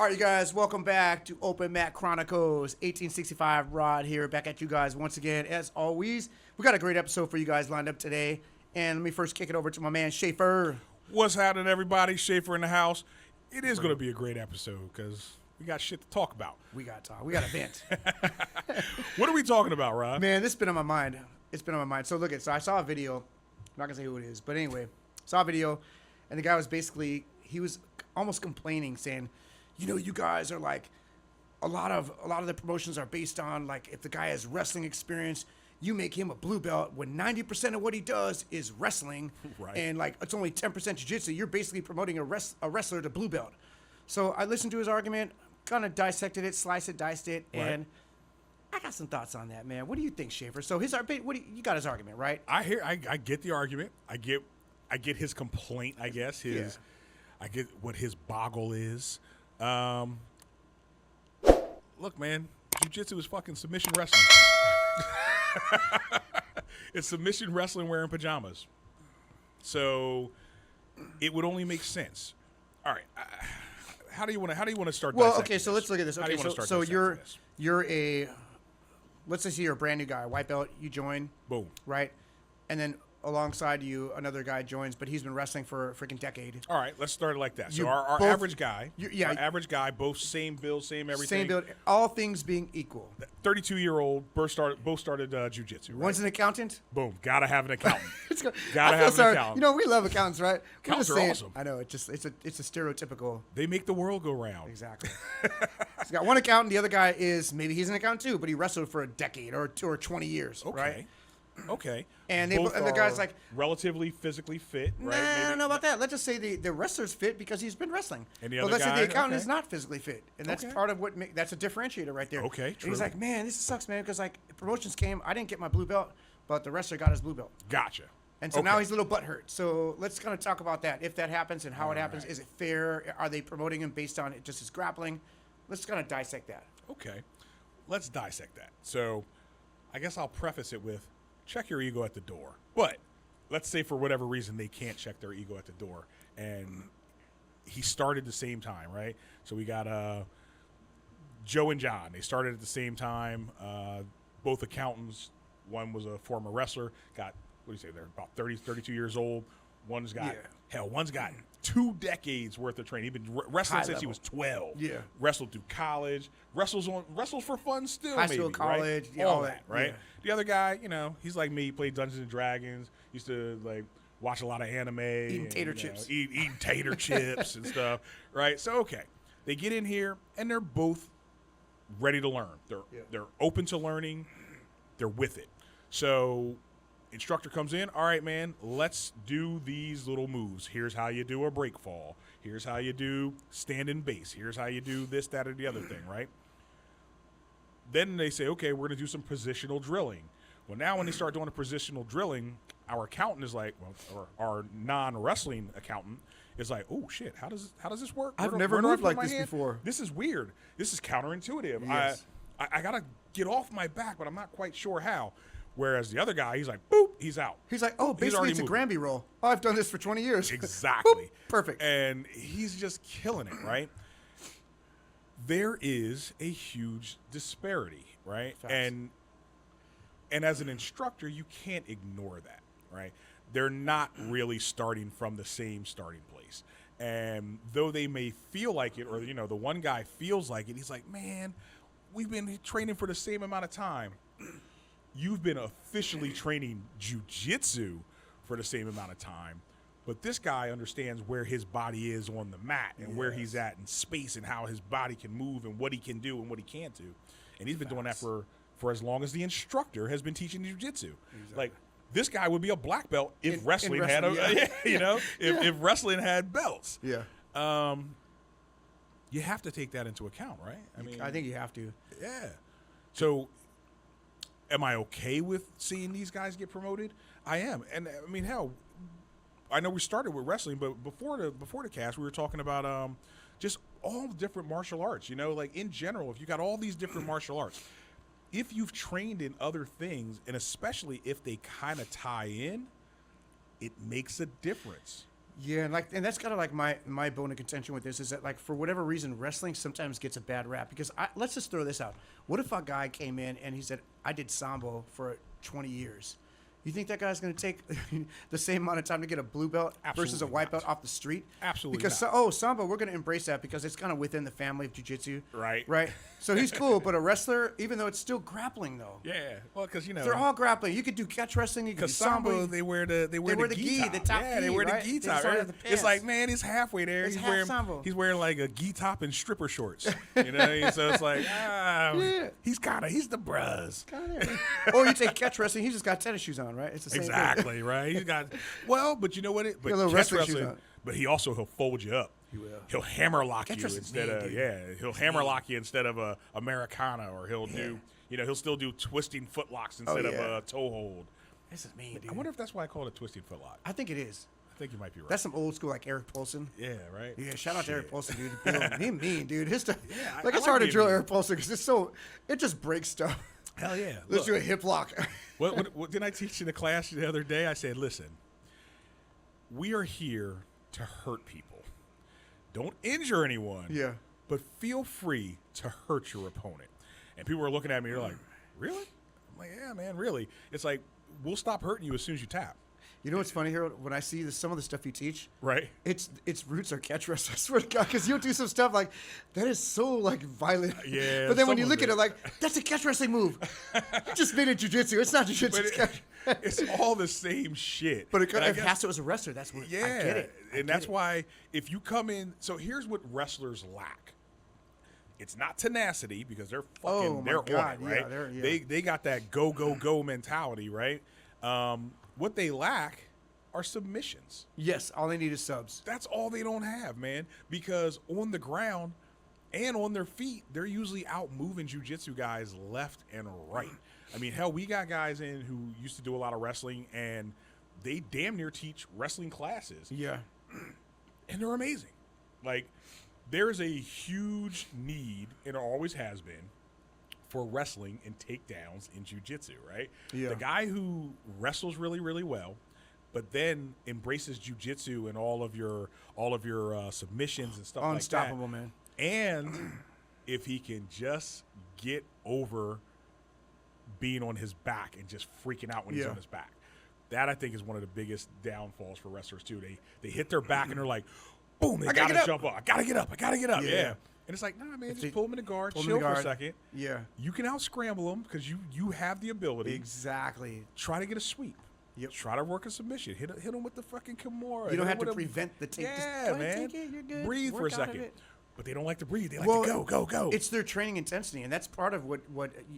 All right, you guys, welcome back to Open Mat Chronicles. 1865 Rod here, back at you guys once again. As always, we got a great episode for you guys lined up today. And let me first kick it over to my man, Schaefer. What's happening, everybody? Schaefer in the house. It is going to be a great episode because we got shit to talk about. We got to talk. We got to vent. What are we talking about, Rod? Man, this has been on my mind. It's been on my mind. So look, so I saw a video. I'm not going to say who it is. But anyway, saw a video. And the guy was basically, he was almost complaining, saying, you know, you guys are like, a lot of the promotions are based on, like, if the guy has wrestling experience, you make him a blue belt when 90% of what he does is wrestling. Right. And, like, it's only 10% jiu-jitsu. You're basically promoting a wrestler to blue belt. So I listened to his argument, kind of dissected it, sliced it, diced it, Right. and I got some thoughts on that, man. What do you think, Schaefer? So his you got his argument, right? I get the argument. I get his complaint, I guess. I get what his boggle is. Look, man, jiu-jitsu is fucking submission wrestling. It's submission wrestling wearing pajamas. So it would only make sense. All right. How do you want to start? Well, okay, so let's look at this. How do Okay, you wanna so start dissecting this? you're a, let's just say you're a brand new guy, white belt, you join, Boom. right? And then alongside you, another guy joins, but he's been wrestling for a freaking decade. All right, let's start it like that. So You our both- average guy, yeah. our average guy, both same build, same everything. Same build, all things being equal. 32-year-old, both started jiu-jitsu. Right? One's an accountant. Boom, gotta have an accountant. It's go- Gotta I feel have an sorry. accountant. You know, we love accountants, right? We're Accountants just are saying- awesome. I know, it's a stereotypical. They make the world go round. Exactly. He's got one accountant. The other guy is, maybe he's an accountant too, but he wrestled for a decade or 20 years, Okay. right? Okay. And Both the guy's are like, relatively physically fit, right? nah, I Maybe- don't know about that. Let's just say the wrestler's fit because he's been wrestling. And the but other let's say guy, the accountant okay. is not physically fit, and that's Okay. part of what that's a differentiator right there. Okay, And true. he's like, man, this sucks, man, because like promotions came, I didn't get my blue belt, but the wrestler got his blue belt, Gotcha. and so Okay. now he's a little butthurt. So let's kind of talk about that. If that happens and how it happens, right. is it fair? Are they promoting him based on just his grappling? Let's kind of dissect that. Okay. Let's dissect that. So I guess I'll preface it with check your ego at the door. But let's say for whatever reason they can't check their ego at the door. And he started the same time, right? So we got Joe and John. They started at the same time. Both accountants. One was a former wrestler. Got, what do you say, they're about 30, 32 years old. One's got, one's got 2 decades worth of training. He's been wrestling High since he level. was 12. Yeah. Wrestled through college. Wrestles for fun still. High maybe, school, right? college, yeah, all all that, that, right? yeah. The other guy, you know, he's like me. He played Dungeons and Dragons. Used to like watch a lot of anime. Eating and, tater you know, chips. eating tater chips and stuff, right? So okay, they get in here and they're both ready to learn. They're open to learning. They're with it. So instructor comes in. All right, man, let's do these little moves. Here's how you do a break fall. Here's how you do standing base. Here's how you do this, that, or the other thing, right? Then they say, okay, we're going to do some positional drilling. Well, now when they start doing the positional drilling, our accountant is like, well, or our non-wrestling accountant is like, oh shit, how does this work? I've Where do- never where do I moved put like my this hand? before. This is weird. This is counterintuitive. Yes. I got to get off my back, but I'm not quite sure how. Whereas the other guy, he's like, boop, he's out. He's like, oh, basically already it's a moving. Granby roll. Oh, I've done this for 20 years. Exactly. Boop, perfect. And he's just killing it, right? There is a huge disparity, right? Facts. And as an instructor, you can't ignore that, right? They're not really starting from the same starting place. And though they may feel like it, or, you know, the one guy feels like it, he's like, man, we've been training for the same amount of time. You've been officially training jiu-jitsu for the same amount of time. But this guy understands where his body is on the mat and where he's at in space and how his body can move and what he can do and what he can't do. And he's been doing that for as long as the instructor has been teaching jiu-jitsu. Like, this guy would be a black belt if In wrestling had a, wrestling, you know, if wrestling had belts. Yeah. You have to take that into account, right? I mean, I think you have to. yeah. So, am I okay with seeing these guys get promoted? I am, and I mean, hell, I know we started with wrestling, but before the cast, we were talking about just all the different martial arts. You know, like in general, if you got all these different martial arts, if you've trained in other things, and especially if they kind of tie in, it makes a difference. Yeah, and that's kind of like my bone of contention with this is that like for whatever reason wrestling sometimes gets a bad rap because let's just throw this out. What if a guy came in and he said I did sambo for 20 years? You think that guy's going to take the same amount of time to get a blue belt versus a Absolutely white not. belt off the street? Absolutely Because not. sambo, we're going to embrace that because it's kind of within the family of jiu-jitsu. Right. Right. So he's cool, but a wrestler, even though it's still grappling though. Yeah, well, because They're all grappling. You could do catch wrestling. You could do because sambo sambo. they wear the gi, top. the top yeah, they gi, wear right? the gi They top. just don't Right? have the It's pants. like, man, he's halfway there. It's He's half wearing sambo. he's wearing like a gi top and stripper shorts. You know what I mean? So it's like, Yeah. he's the bruz. Or you take catch wrestling. He's just got tennis shoes on, right? It's the same thing. Exactly, right? He's got but you know what? But got little catch wrestling shoes wrestling, on. but he'll fold you up. He will. He'll hammer lock Catch you wrestling's instead mean, of dude. he'll hammer lock you instead of a Americana, or he'll do he'll still do twisting footlocks instead of yeah. a toe hold. This is mean, dude. I wonder if that's why I call it a twisting footlock. I think it is. I think you might be right. That's some old school like Eric Paulson. yeah, right. Yeah, shout out to Eric Shit. Paulson, dude. He mean, dude. His stuff, I like it's like hard to being drill mean. Eric Paulson because it just breaks stuff. Hell yeah. Let's do Look, a hip lock. what didn't I teach in the class the other day? I said, listen, we are here to hurt people. Don't injure anyone. Yeah. But feel free to hurt your opponent. And people are looking at me, they're like, really? I'm like, yeah, man, really. It's like, we'll stop hurting you as soon as you tap. You know what's funny, Harold? When I see some of the stuff you teach, Right? its roots are catch wrestling. I swear to God, because you'll do some stuff like that is so like violent. Yeah, But then when you some look of at it. it, like that's a catch wrestling move. You just made it jujitsu. It's not jujitsu. But It's catch. it's all the same shit. But it And I has guess- to as a wrestler. That's what Yeah, I get it. I and get that's it. why if you come in, so here's what wrestlers lack. It's not tenacity because they're Oh, fucking my they're God, on it, right? yeah, yeah. They got that go mentality, right? What they lack are submissions. Yes, all they need is subs. That's all they don't have, man. Because on the ground and on their feet, they're usually out moving jiu-jitsu guys left and right. I mean, hell, we got guys in who used to do a lot of wrestling, and they damn near teach wrestling classes, Yeah. and they're amazing. Like, there's a huge need, and it always has been, for wrestling and takedowns in jiu-jitsu, right? Yeah. The guy who wrestles really, really well, but then embraces jiu-jitsu and all of your submissions and stuff Unstoppable, like that. man. And if he can just get over being on his back and just freaking out when he's Yeah. on his back. That, I think, is one of the biggest downfalls for wrestlers, too. They hit their back and they're like, boom, they I gotta got get to jump up. I got to get up. I got to get up. Yeah. Yeah. And it's like, nah, man, they- just pull him in the guard, pull him chill in the for a guard. second. Yeah. You can out-scramble him because you have the ability. Exactly. Try to get a sweep. Yep. Try to work a submission. Hit him with the fucking Kimura. You don't Hit have him to with a- prevent the take. Just Yeah, go ahead, man. take it, you're good. Breathe for a Work out of second. it. But they don't like to breathe. They like Well, to go. It's their training intensity, and that's part of what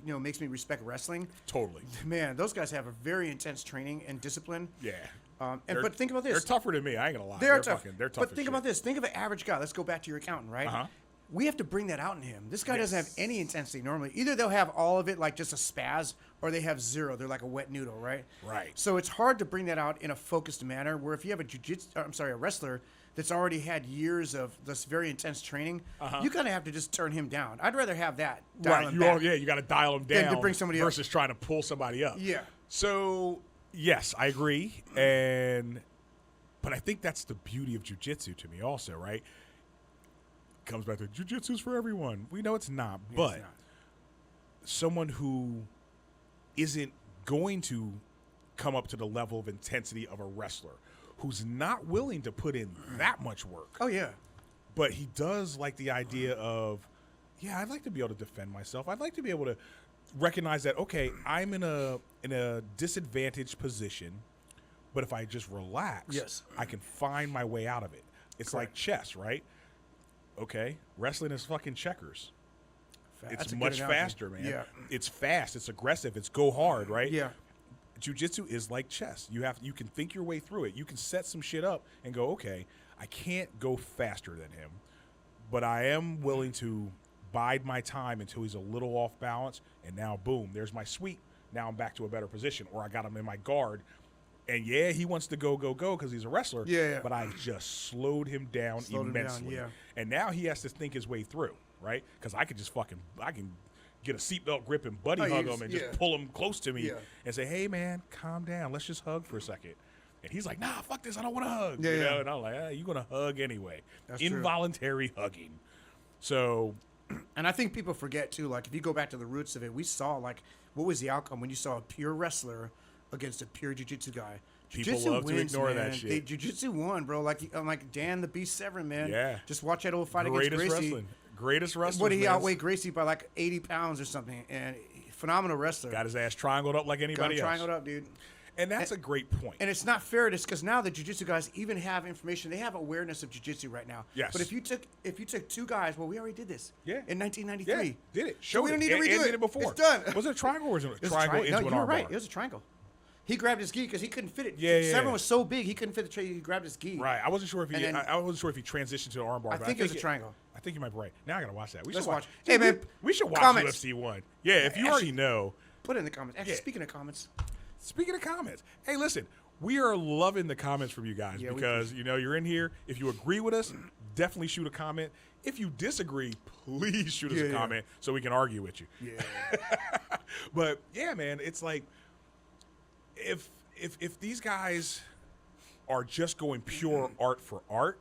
makes me respect wrestling. Totally. Man, those guys have a very intense training and discipline. Yeah. But think about this. They're tougher than me. I ain't gonna lie. They're tough. They're tough. But as think shit. about this. Think of an average guy. Let's go back to your accountant, right? Uh-huh. We have to bring that out in him. This guy doesn't have Yes. any intensity normally. Either they'll have all of it, like just a spaz, or they have zero. They're like a wet noodle, right? Right. So it's hard to bring that out in a focused manner. Where if you have a wrestler that's already had years of this very intense training, you kind of have to just turn him down. I'd rather have that. Dial him back. You got to dial them Than down to bring somebody up. versus trying to pull somebody up. Yeah. So yes, I agree, but I think that's the beauty of jiu-jitsu to me, also, right? Comes back to jiu-jitsu's for everyone. We know it's not, but not. someone who isn't going to come up to the level of intensity of a wrestler, who's not willing to put in that much work. Oh yeah. But he does like the idea of, yeah, I'd like to be able to defend myself. I'd like to be able to recognize that, okay, I'm in a disadvantaged position, but if I just relax, Yes. I can find my way out of it. It's like Correct. chess, right? Okay, wrestling is fucking checkers. That's It's a good much analogy. faster, man. Yeah. It's fast, it's aggressive, it's go hard, right? Yeah. Jiu-jitsu is like chess. You can think your way through it. You can set some shit up and go, okay, I can't go faster than him, but I am willing to bide my time until he's a little off balance, and now boom, there's my sweep. Now I'm back to a better position, or I got him in my guard. And yeah, he wants to go because he's a wrestler. Yeah. But I just slowed him down Slowed him down, immensely. yeah. And now he has to think his way through, right? Because I can get a seatbelt grip and buddy Oh, hug you him and just- just yeah. pull him close to me Yeah. and say, hey, man, calm down. Let's just hug for a second. And he's like, nah, fuck this. I don't want to hug. Yeah, you know? yeah. And I'm like, you're going to hug anyway. That's true. Involuntary hugging. So, And I think people forget too. Like if you go back to the roots of it, we saw like what was the outcome when you saw a pure wrestler against a pure jiu-jitsu guy. People Jiu-jitsu love to ignore that man. shit. Jiu-jitsu won, bro. Like I'm like Dan the Beast Severn, man. Yeah. Just watch that old fight greatest against Gracie. wrestling. Greatest wrestler. What did he outweigh Gracie by like 80 pounds or something? And phenomenal wrestler. Got his ass triangled up like Got anybody him else. triangled up, dude. And that's a great point. And it's not fair because now the jiu-jitsu guys even have information. They have awareness of jiu-jitsu right now. Yes. But if you took two guys, well, we already did this. Yeah. In 1993. Yeah, did it. So Showed we don't it. need to And- redo and it. did it before. It's done. Was it a triangle or was it a It was triangle no, into you an were arm right. bar? It was a triangle. He grabbed his gi because he couldn't fit it. Yeah. Severn was so big he couldn't fit the tray. He grabbed his gi. Right. I wasn't sure if he. And then- I wasn't sure if he transitioned to an arm bar. I but think it was a triangle. I think you might be right. Now I gotta watch that. We Let's should watch. watch. Hey, man, we should watch comments. UFC 1. Yeah, if you Actually- already know. Put it in the comments. Actually, Yeah. speaking of comments, Speaking of comments, hey, listen, we are loving the comments from you guys Yeah, we because you're in here. If you agree with us, definitely shoot a comment. If you disagree, please shoot us a Yeah. comment so we can argue with you. yeah, But yeah, man, it's like if these guys are just going pure art for art,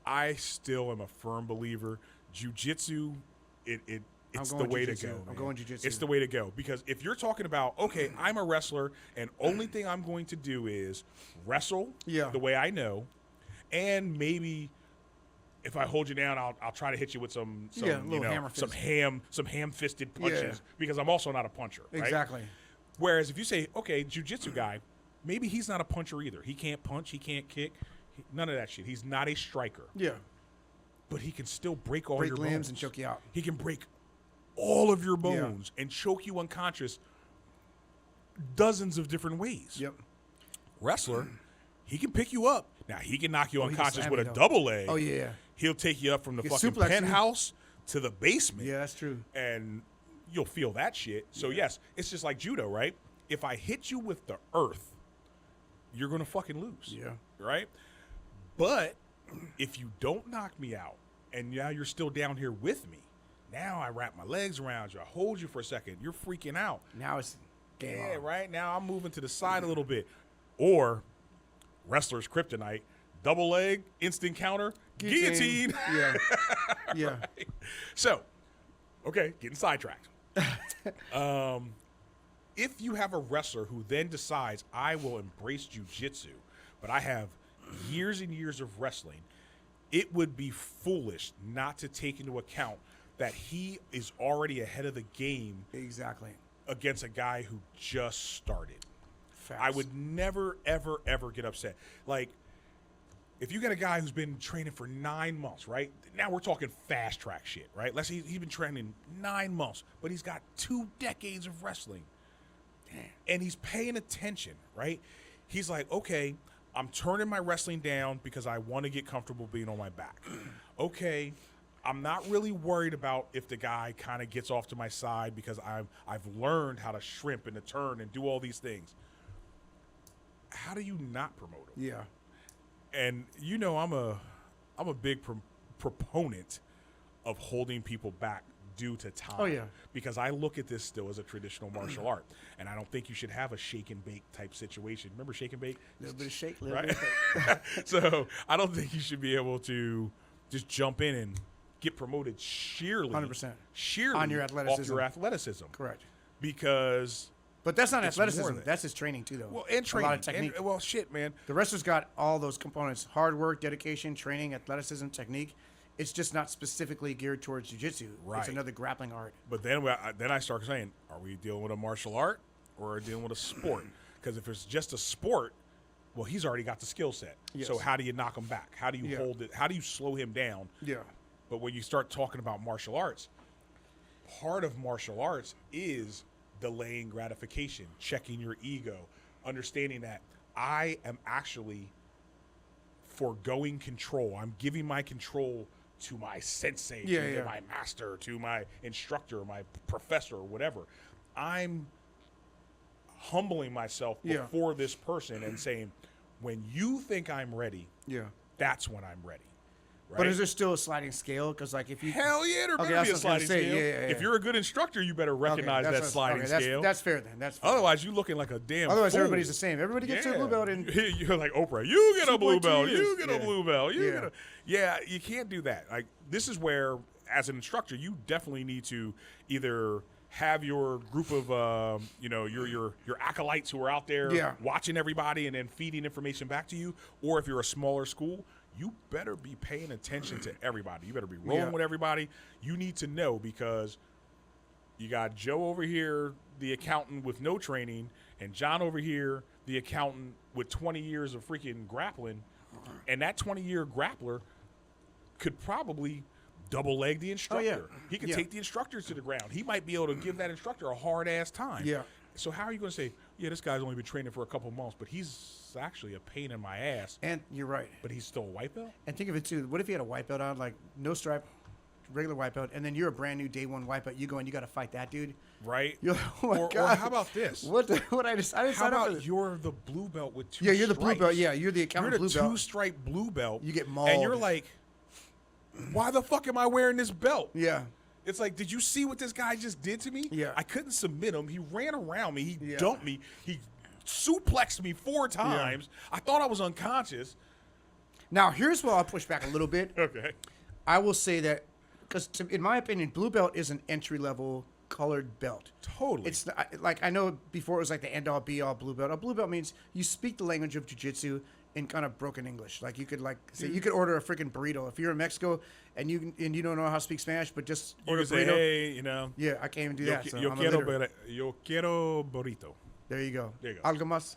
I still am a firm believer. Jiu-jitsu, it's the going way to jiu-jitsu. go. I'm man. going jiu-jitsu. It's the way to go because if you're talking about okay, I'm a wrestler and only thing I'm going to do is wrestle Yeah. the way I know, and maybe. If I hold you down, I'll try to hit you with some little hammer some fist. ham-fisted punches Yeah. because I'm also not a puncher. Right? exactly. Whereas if you say, okay, jiu-jitsu guy, maybe he's not a puncher either. He can't punch, he can't kick, none of that shit. He's not a striker, Yeah, but he can still break all break your limbs bones. and choke you out. He can break all of your bones and choke you unconscious dozens of different ways. Yep. Wrestler, he can pick you up. Now, he can knock you he can unconscious slam with a you, though. double leg. Oh yeah, He'll take you up from the He fucking suplex you. penthouse to the basement. yeah, that's true. And you'll feel that shit. So yes, it's just like judo, right? If I hit you with the earth, you're gonna fucking lose. Yeah. Right? But if you don't knock me out and now you're still down here with me, now I wrap my legs around you, I hold you for a second, you're freaking out. Now it's game Yeah, on. right? Now I'm moving to the side a little bit. Or wrestler's kryptonite, double leg, instant counter, guillotine. Yeah, yeah. So, okay, getting sidetracked. If you have a wrestler who then decides, I will embrace jiu-jitsu, but I have years and years of wrestling, it would be foolish not to take into account that he is already ahead of the game Exactly. against a guy who just started. Facts. I would never, ever, ever get upset. Like, if you get a guy who's been training for 9 months, right? Now we're talking fast track shit, right? Let's say he's been training 9 months, but he's got 2 decades of wrestling. And he's paying attention, right? He's like, okay, I'm turning my wrestling down because I want to get comfortable being on my back. Okay, I'm not really worried about if the guy kind of gets off to my side because I've learned how to shrimp and to turn and do all these things. How do you not promote him? Yeah. And I'm a big proponent of holding people back due to time. Oh, yeah. Because I look at this still as a traditional martial art, and I don't think you should have a shake and bake type situation. Remember shake and bake? A little bit of shake, little Right? bit of So I don't think you should be able to just jump in and get promoted sheerly 100%. sheerly On your off athleticism. your athleticism. Correct. Because But that's not It's more athleticism. than- That's his training too, though. well, and training, A lot of technique. and, well, shit, man. The wrestler's got all those components: hard work, dedication, training, athleticism, technique. It's just not specifically geared towards jiu-jitsu. Right. It's another grappling art. But then I start saying, are we dealing with a martial art or are we dealing with a sport? Because if it's just a sport, well, he's already got the skill set. Yes. So how do you knock him back? How do you Yeah. hold it? How do you slow him down? Yeah. But when you start talking about martial arts, part of martial arts is delaying gratification, checking your ego, understanding that I am actually foregoing control. I'm giving my control to my sensei, Yeah, to yeah. my master, to my instructor, my professor, or whatever. I'm humbling myself Yeah. before this person and saying, when you think I'm ready, Yeah. that's when I'm ready. right? But is there still a sliding scale? Because like if you Hell yeah, there better that's be a what I was sliding gonna say. scale. Yeah. If you're a good instructor, you better recognize that sliding scale. That's fair then. That's fair. Otherwise, you looking like a damn Otherwise, fool. everybody's the same. Everybody gets a blue belt, and You're like Oprah. You get a blue 2.2 belt. years. You get a blue belt. You Yeah. get a yeah. You can't do that. Like this is where, as an instructor, you definitely need to either have your group of your acolytes who are out there Yeah. watching everybody and then feeding information back to you, or if you're a smaller school, you better be paying attention to everybody. You better be rolling Yeah. with everybody. You need to know because you got Joe over here, the accountant with no training, and John over here, the accountant with 20 years of freaking grappling. And that 20-year grappler could probably double leg the instructor. He could Yeah. take the instructors to the ground. He might be able to give that instructor a hard-ass time. Yeah. So how are you going to say, yeah, this guy's only been training for a couple months, but he's actually a pain in my ass, and you're right. but he's still a white belt? And think of it too. What if you had a white belt on, like no stripe, regular white belt, and then you're a brand new day one white belt. You go and you got to fight that dude. Right? You're, oh my or God. how about this? What I didn't How sign up for about this. you're the blue belt with two Yeah, you're the blue stripes? belt. Yeah, you're the You're accountant the blue belt. two-stripe blue belt. You get And mauled. you're like, why the fuck am I wearing this belt? Yeah. It's like, did you see what this guy just did to me? Yeah. I couldn't submit him. He ran around me. He Yeah. dumped me. He suplexed me 4 times. I thought I was unconscious. Now here's where I'll push back a little bit. Okay. I will say that because in my opinion, blue belt is an entry level colored belt. Totally. It's not, like I know before it was like the end all be all blue belt. A blue belt means you speak the language of jiu-jitsu in kind of broken English. Like you could like say you could order a freaking burrito if you're in Mexico and you don't know how to speak Spanish, but just you order can a say, burrito. hey, you know, Yeah, I can't even do that. So yo I'm quiero illiterate. yo quiero burrito. There you go. There you go. Algo más.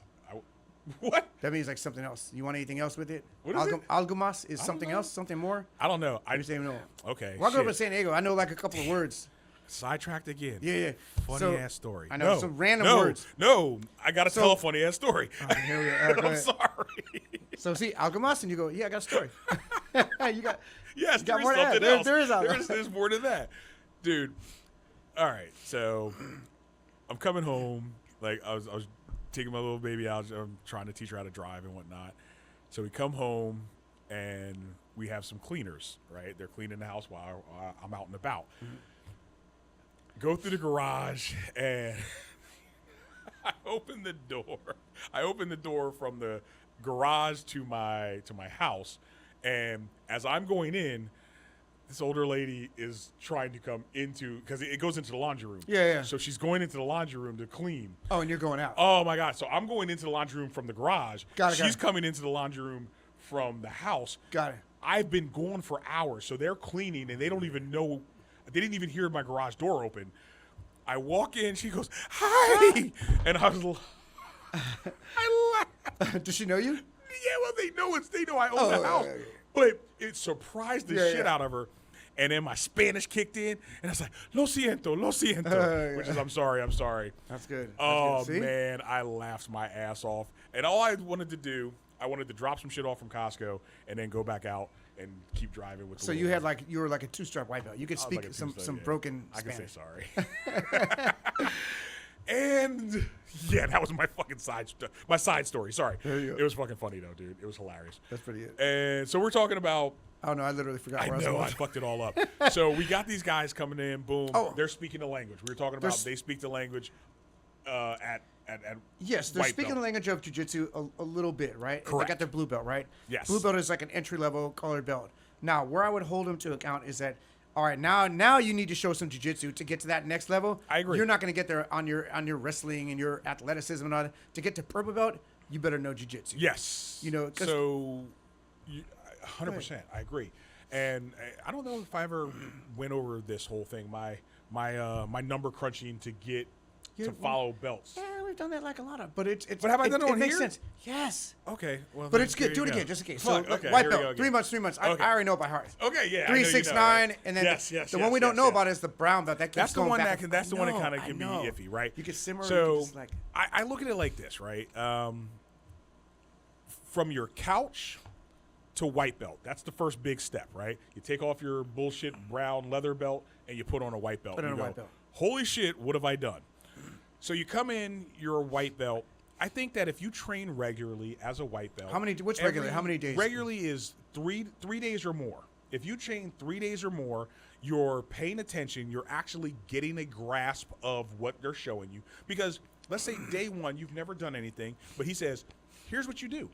What? That means like something else. You want anything else with it? What is it? Algo más is something know. else, something more. I don't know. I You say no. Okay. Well, I grew up in shit. San Diego. I know like a couple of words. Sidetracked again. Yeah. Funny So- ass story. I know, No, some random no, words. No, I gotta tell a funny ass story. Okay, here we go. All right, go I'm ahead. sorry. So see, algo más, and you go, yeah, I got a story. you got. Yes, You got there is more to add. something There- else. there is algo. There's more to that, dude. All right, so I'm coming home. Like I was taking my little baby out. I'm trying to teach her how to drive and whatnot. So we come home and we have some cleaners. Right, they're cleaning the house while I'm out and about. Go through the garage and I open the door. I open the door from the garage to my house, and as I'm going in, this older lady is trying to come into because it goes into the laundry room. Yeah. So she's going into the laundry room to clean. Oh, and you're going out. Oh my God! So I'm going into the laundry room from the garage. Got it, got She's it. coming into the laundry room from the house. Got it. I've been gone for hours, so they're cleaning and they don't even know. They didn't even hear my garage door open. I walk in, she goes, "Hi," and I was, I laughed. Does she know you? Yeah, well, they know I own the house, okay. but it surprised the Yeah, shit yeah. out of her. And then my Spanish kicked in, and I was like, "Lo siento," which is I'm sorry. That's good. That's Oh good. See? man, I laughed my ass off. And all I wanted to do, I wanted to drop some shit off from Costco and then go back out and keep driving with. The So little you had one. you were like a two-stripe white belt. You could I was speak like a some two-star, yeah. broken I can say Spanish. sorry. And yeah, that was my fucking side story. Sorry, There you go. it was fucking funny though, dude. It was hilarious. That's pretty good. And so we're talking about. Oh no, I literally forgot I where I know I was. fucked it all up. So we got these guys coming in. Boom. Oh. They're speaking the language. We were talking about There's- they speak the language at Yes, they're white speaking belt. the language of jiu-jitsu a little bit, right? They Correct. got their blue belt, right? Yes. Blue belt is like an entry-level colored belt. Now, where I would hold them to account is that, all right, now you need to show some jiu-jitsu to get to that next level. I agree. You're not going to get there on your wrestling and your athleticism and all that. To get to purple belt, you better know jiu-jitsu. Yes. You know, 'cause- so 100%. I agree. And I don't know if I ever went over this whole thing. My number crunching to get Yeah, to well- follow belts. Yeah, we've done that like a lot of, but it's. But have I done it on makes here? sense. Yes. Okay. Well, But it's there good. Do you it go. again, just in case. Fuck, So, like, okay, white here we belt, go again. 3 months, 3 months. Okay. I already know by heart. Okay, yeah. I know 3, you 6, know, 9, right? and then yes, the one we don't know about is the brown belt. That keeps That's the going one back that and- can. That's the one that kind of I can be know. iffy, right? You can simmer. So you can just like, I look at it like this, right? From your couch to white belt. That's the first big step, right? You take off your bullshit brown leather belt and you put on a white belt. Put on You a go, white belt. Holy shit, what have I done? So you come in, you're a white belt. I think that if you train regularly as a white belt, What's regular? How many days? Regularly is three days or more. If you train 3 days or more, you're paying attention. You're actually getting a grasp of what they're showing you. Because let's say day one, you've never done anything, but he says, here's what you do.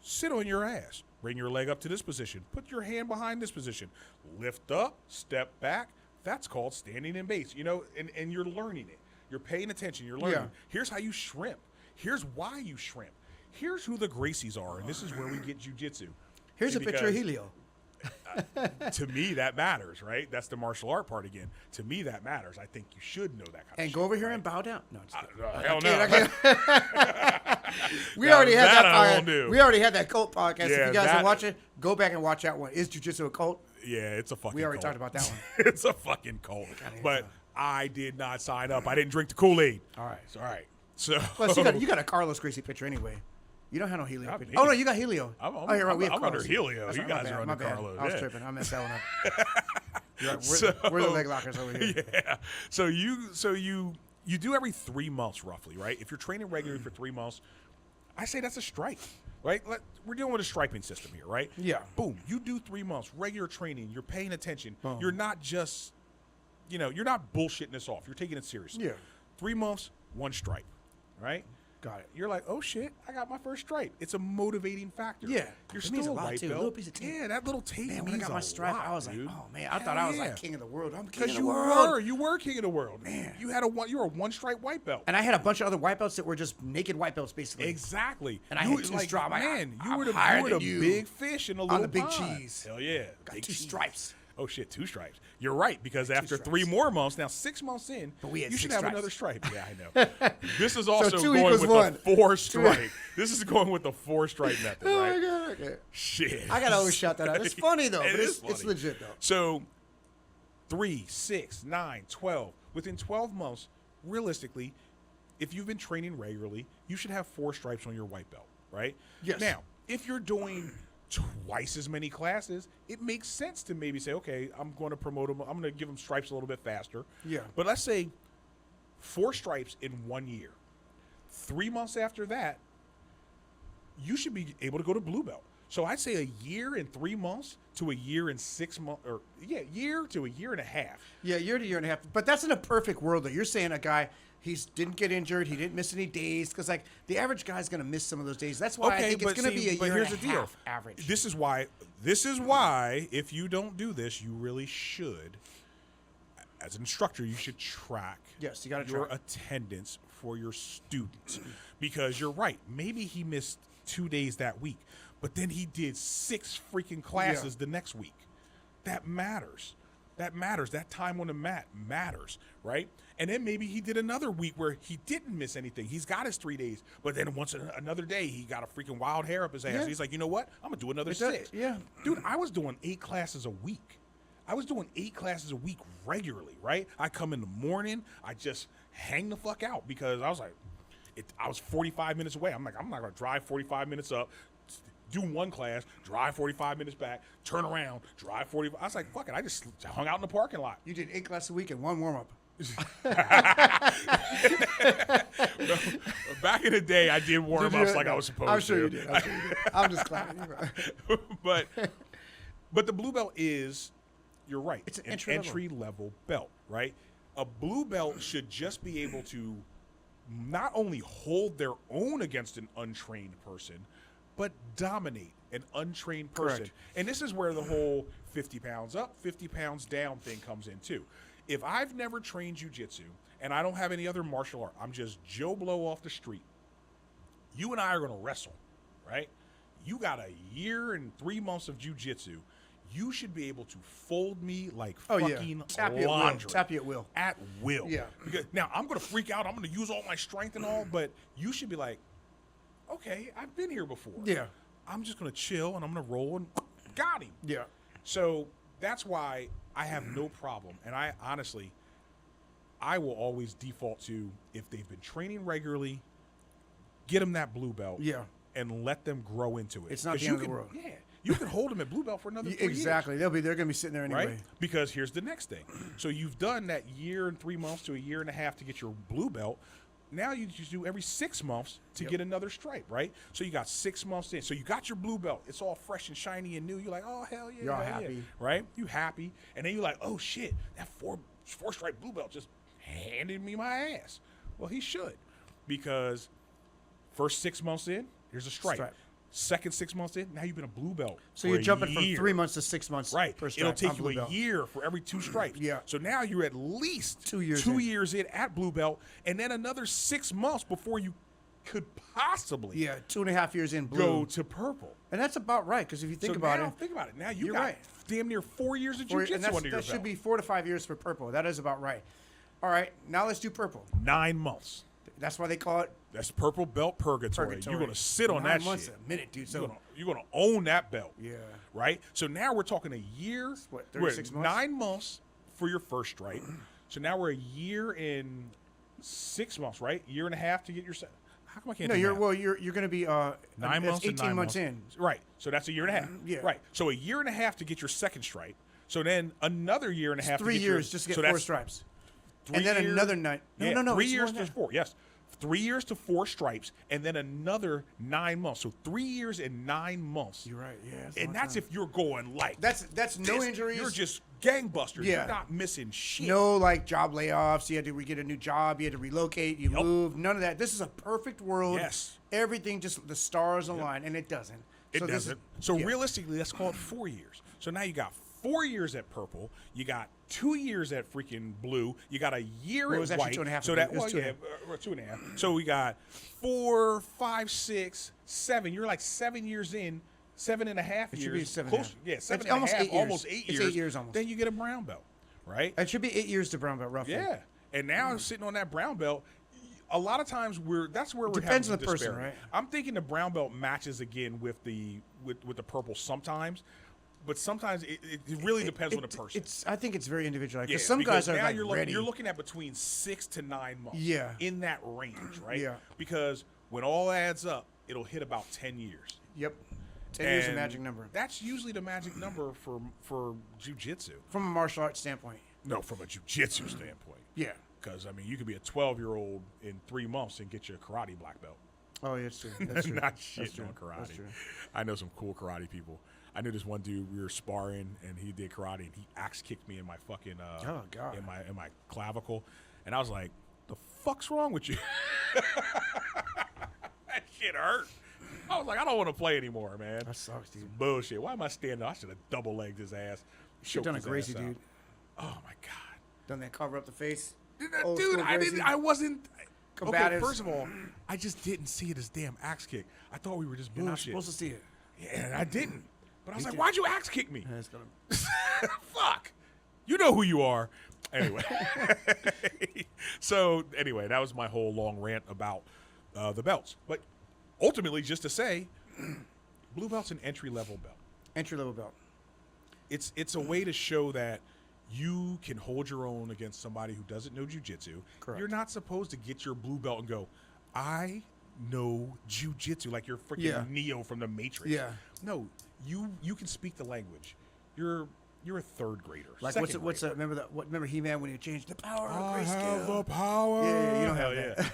Sit on your ass. Bring your leg up to this position. Put your hand behind this position. Lift up, step back. That's called standing in base. You know, and you're learning it. You're paying attention. You're learning. Yeah. Here's how you shrimp. Here's why you shrimp. Here's who the Gracies are, and this is where we get jiu-jitsu. Here's a picture of Helio. To me, that matters, right? That's the martial art part again. To me, that matters. I think you should know that kind of And shit. go over here right? and bow down. No, just kidding. Hell no. We Now, already had that that. I won't do. We already had that cult podcast. Yeah, If you guys that- are watching, go back and watch that one. Is jiu-jitsu a cult? Yeah, it's a fucking We already cult. talked about that one. It's a fucking cult. But I did not sign up. I didn't drink the Kool-Aid. All right. All right. So Plus, you got a Carlos Gracie picture anyway. You don't have no Helio Not picture. me. Oh no, you got Helio. I'm you're right. We have under Carlos. Helio. That's You right, my guys bad, are my under bad. Carlos. I was Yeah. tripping. I messed that one up. You're right. So- We're the leg lockers over here. Yeah. So you do every 3 months roughly, right? If you're training regularly for 3 months, I say that's a strike, right? We're dealing with a striping system here, right? Yeah. Boom. You do 3 months regular training. You're paying attention. Boom. You're not just, you're not bullshitting this off. You're taking it seriously. Yeah. 3 months, 1 stripe, right? Got it. You're like, oh shit, I got my first stripe. It's a motivating factor. Yeah. You're It means still a lot, white too. A belt. little piece of tape. Yeah, that little tape Man, when I means got my a stripe, lot, I was like, dude. oh man, I thought I was like yeah. king of the world. I'm king Because of the you world. were king of the world. Man. You were a 1 stripe white belt. And I had a bunch of other white belts that were just naked white belts, basically. Exactly. And I you had two like, stripes. man, you I'm were the, higher you were than the you. big fish in a little the big pond. cheese. Hell yeah. Got Big 2 cheese. stripes. Oh shit, 2 stripes. You're right, because after 3 stripes. more months, now 6 months in, But we had you should 6 have stripes. another stripe. Yeah, I know. This is also 2 going equals with 1. the 4 stripe. This is going with the 4 stripe method, Oh right? my god. Okay. Shit. I gotta always shout that out. It's funny though, It but is it's funny. legit though. So 3, 6, 9, 12. Within 12 months, realistically, if you've been training regularly, you should have 4 stripes on your white belt, right? Yes. Now, if you're doing twice as many classes, it makes sense to maybe say, okay, I'm going to promote them. I'm going to give them stripes a little bit faster. Yeah. But let's say 4 stripes in 1 year. 3 months after that, you should be able to go to blue belt. So I'd say a year and 3 months to a year and 6 months, or year to a year and a half. Yeah, year to year and a half. But that's in a perfect world though. You're saying a guy didn't get injured, he didn't miss any days, because like the average guy's gonna miss some of those days. That's why I think it's gonna be a year here's and the a deal. half average. This is why if you don't do this, you really should. As an instructor, you should track Yes, you gotta your track. attendance for your students, because you're right. Maybe he missed 2 days that week, but then he did 6 freaking classes the next week. That matters. That matters. That time on the mat matters, right? And then maybe he did another week where he didn't miss anything. He's got his 3 days, but then another day he got a freaking wild hair up his ass. Yeah. He's like, you know what? I'm gonna do another It does- 6. yeah. Dude, I was doing 8 classes a week. I was doing 8 classes a week regularly, right? I come in the morning, I just hang the fuck out, because I was like, I was 45 minutes away. I'm like, I'm not gonna drive 45 minutes up, do 1 class, drive 45 minutes back, turn around, drive 45. I was like, fuck it. I just hung out in the parking lot. You did 8 classes a week and 1 warm up. Back in the day, I did warm-ups like I was supposed to. I'm sure you did. I'm just clapping. but the blue belt is, you're right, It's an an entry level. level belt, right? A blue belt should just be able to not only hold their own against an untrained person, but dominate an untrained person. Correct. And this is where the whole 50 pounds up, 50 pounds down thing comes in too. If I've never trained jiu-jitsu and I don't have any other martial art, I'm just Joe Blow off the street, you and I are going to wrestle, right? You got a year and 3 months of jiu-jitsu. You should be able to fold me like fucking Tap you at will. laundry. Tap you at will. At will. Yeah. Because now I'm going to freak out. I'm going to use all my strength and all, but you should be like, okay, I've been here before. Yeah. I'm just going to chill and I'm going to roll and got him. Yeah. So that's why I have no problem. And I honestly, I will always default to, if they've been training regularly, get them that blue belt. Yeah. And let them grow into it. It's not the 'Cause end you of the can- world. Yeah. You can hold them at blue belt for another 3 years. Exactly. They're gonna be sitting there anyway. Right? Because here's the next thing. So you've done that year and 3 months to a year and a half to get your blue belt. now you just do every 6 months to get another stripe, right? So you got 6 months in. So you got your blue belt. It's all fresh and shiny and new. You're like, oh, hell yeah. You're all hell yeah, happy. right? You happy. And then you're like, oh, shit, that four-stripe blue belt just handed me my ass. Well, he should, because first 6 months in, here's a stripe. Second 6 months in, now you've been a blue belt. So you're jumping from 3 months to 6 months. Right. Per stripe. It'll take you blue a belt. year for every 2 stripes. Yeah. So now you're at least 2 years years in at blue belt, and then another 6 months before you could possibly 2.5 years in blue. go to purple. And that's about right, because if you think about it. Think about it. Now you You're got right. damn near 4 years of and jiu-jitsu that's, under your that should belt. be 4 to 5 years for purple. That is about right. All right, now let's do purple. 9 months. That's why they call it That's purple belt purgatory. You're gonna sit on 9 that months shit. a minute, dude. So You're gonna own that belt. Yeah. Right. So now we're talking a year. What, we're 36 at months? 9 months for your first stripe. So now we're a year and 6 months, right? Year and a half to get your. How come I can't? no, do you're math? well, you're going to be 9 months. 18 and 9 months in. Right. So that's a year and a half. Yeah. Right. So a year and a half to get your second stripe. So then another year and a half. 3 to get years your, just to get so 4 that's stripes. 3 And then years, another 9. No, yeah, no, no. 3 it's years more than to that. 4. Yes. 3 years to 4 stripes, and then another 9 months. So 3 years and 9 months. You're right. Yeah. That's a And long that's time. if you're going like That's no this. injuries. You're just gangbusters. Yeah. You're not missing shit. No, like job layoffs. You had to get a new job. You had to relocate. You Yep. moved. None of that. This is a perfect world. Yes. Everything just the stars align, and it doesn't. It so doesn't. This So is, yeah. realistically, that's called 4 years. So now you got 4 years at purple. You got 2 years at freaking blue. You got a year Well, it at was actually white. 2.5 So at that blue. It was well, 2.5. yeah, 2.5. So we got 4, 5, 6, 7. You're like 7 years in. 7.5 It years. should be 7.5. Close, yeah, It's 7.5. almost 8 years. Almost 8 It's years. 8 years almost. Then you get a brown belt, right? It should be 8 years to brown belt, roughly. Yeah. And now sitting on that brown belt, a lot of times that's where we're Depends having on the person, disparity. right? I'm thinking the brown belt matches again with the purple sometimes, but sometimes it really depends on the person. I think it's very individual. Yeah, Because some guys are now like you're ready. you're looking at between 6 to 9 months. Yeah. In that range, right? Yeah. Because when all adds up, it'll hit about 10 years. Yep. 10 years is a And magic number. That's usually the magic number for jiu-jitsu. From a martial arts standpoint. No, from a jiu-jitsu standpoint. Yeah. Because, I mean, you could be a 12-year-old in 3 months and get your karate black belt. Oh, yeah, that's true. That's true. Not That's shit true. on karate. That's true. I know some cool karate people. I knew this one dude, we were sparring, and he did karate, and he axe kicked me in my fucking Oh, God. in my clavicle. And I was like, the fuck's wrong with you? That shit hurt. I was like, I don't want to play anymore, man. That sucks, dude. Bullshit. Why am I standing? I should have double-legged his ass. Should've done a choked his Gracie, ass out. dude. Oh, my God. Done that cover up the face. Dude, Old school I Gracie. didn't. I wasn't. Okay, Combatives. first of all, I just didn't see it as damn axe kick. I thought we were just You're not bullshit. supposed to see it. Yeah, and I didn't. But I was Me like, too. why'd you axe kick me? Yeah, it's gonna- Fuck. You know who you are. Anyway. So, anyway, that was my whole long rant about the belts. But ultimately, just to say, blue belt's an entry-level belt. Entry-level belt. It's a way to show that you can hold your own against somebody who doesn't know jiu-jitsu. Correct. You're not supposed to get your blue belt and go, I know jiu-jitsu, like you're freaking Yeah. Neo from the Matrix. Yeah. No, you can speak the language. You're a third grader. Like second what's grader. remember He-Man when he changed the power of I grayscale? have the power. Yeah, you don't have Hell that. yeah.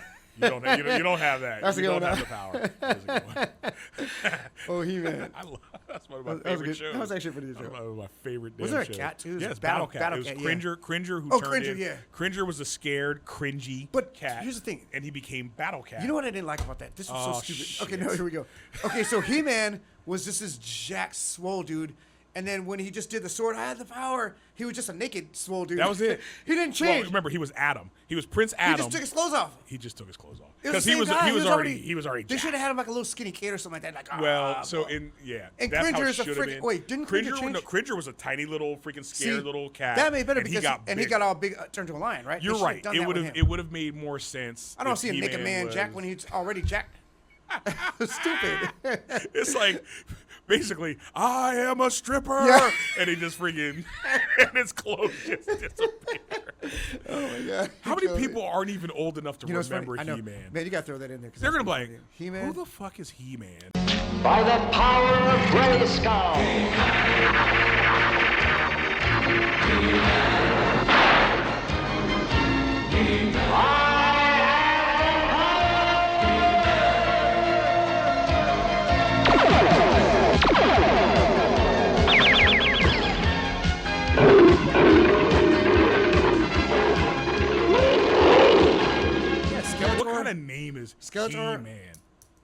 You don't have that. That's a you good don't one, have the power. That's a good one. Oh, He-Man. That's one of my That was favorite good. shows. That was actually a pretty good That show. was my favorite damn Was there a show. cat, too? It was Yes, Battle Battle Cat. Cat, It was yeah. Cringer who Oh, turned Cringer, in. yeah. Cringer was a scared, cringy But cat. here's the thing. And he became Battle Cat. You know what I didn't like about that? This was Oh, so stupid. shit. Okay, no, here we go. Okay, so He-Man was just this jack swole dude, and then when he just did the sword, I had the power. He was just a naked swole dude. That was it. He didn't Well, change. remember, he was Adam. He was Prince He Adam. just took his clothes off. He just took his clothes off. It was the he same was guy. he was already They jacked. should have had him like a little skinny kid or something like that. Like, Well, so And And that's how Cringer it is a should have freaking- been. wait, didn't Cringer Cringer? change? Cringer was a tiny little freaking scared little cat. That made better and because he got he bigger. got all big, turned to a lion, right? They You're should've right. done It that would with have him. it would have made more sense. I don't if see a naked He-Man man was- jack when he's already jacked. Stupid. It's like basically, I am a stripper, Yeah. and he just freaking and his clothes just disappear. Oh my god. How many people aren't even old enough to it's funny. remember I know. He-Man? Man, you gotta throw that in there. 'cause They're that's gonna be pretty like, funny. He-Man. who the fuck is He-Man? By the power of Grayskull. I is Skeletor? He-Man.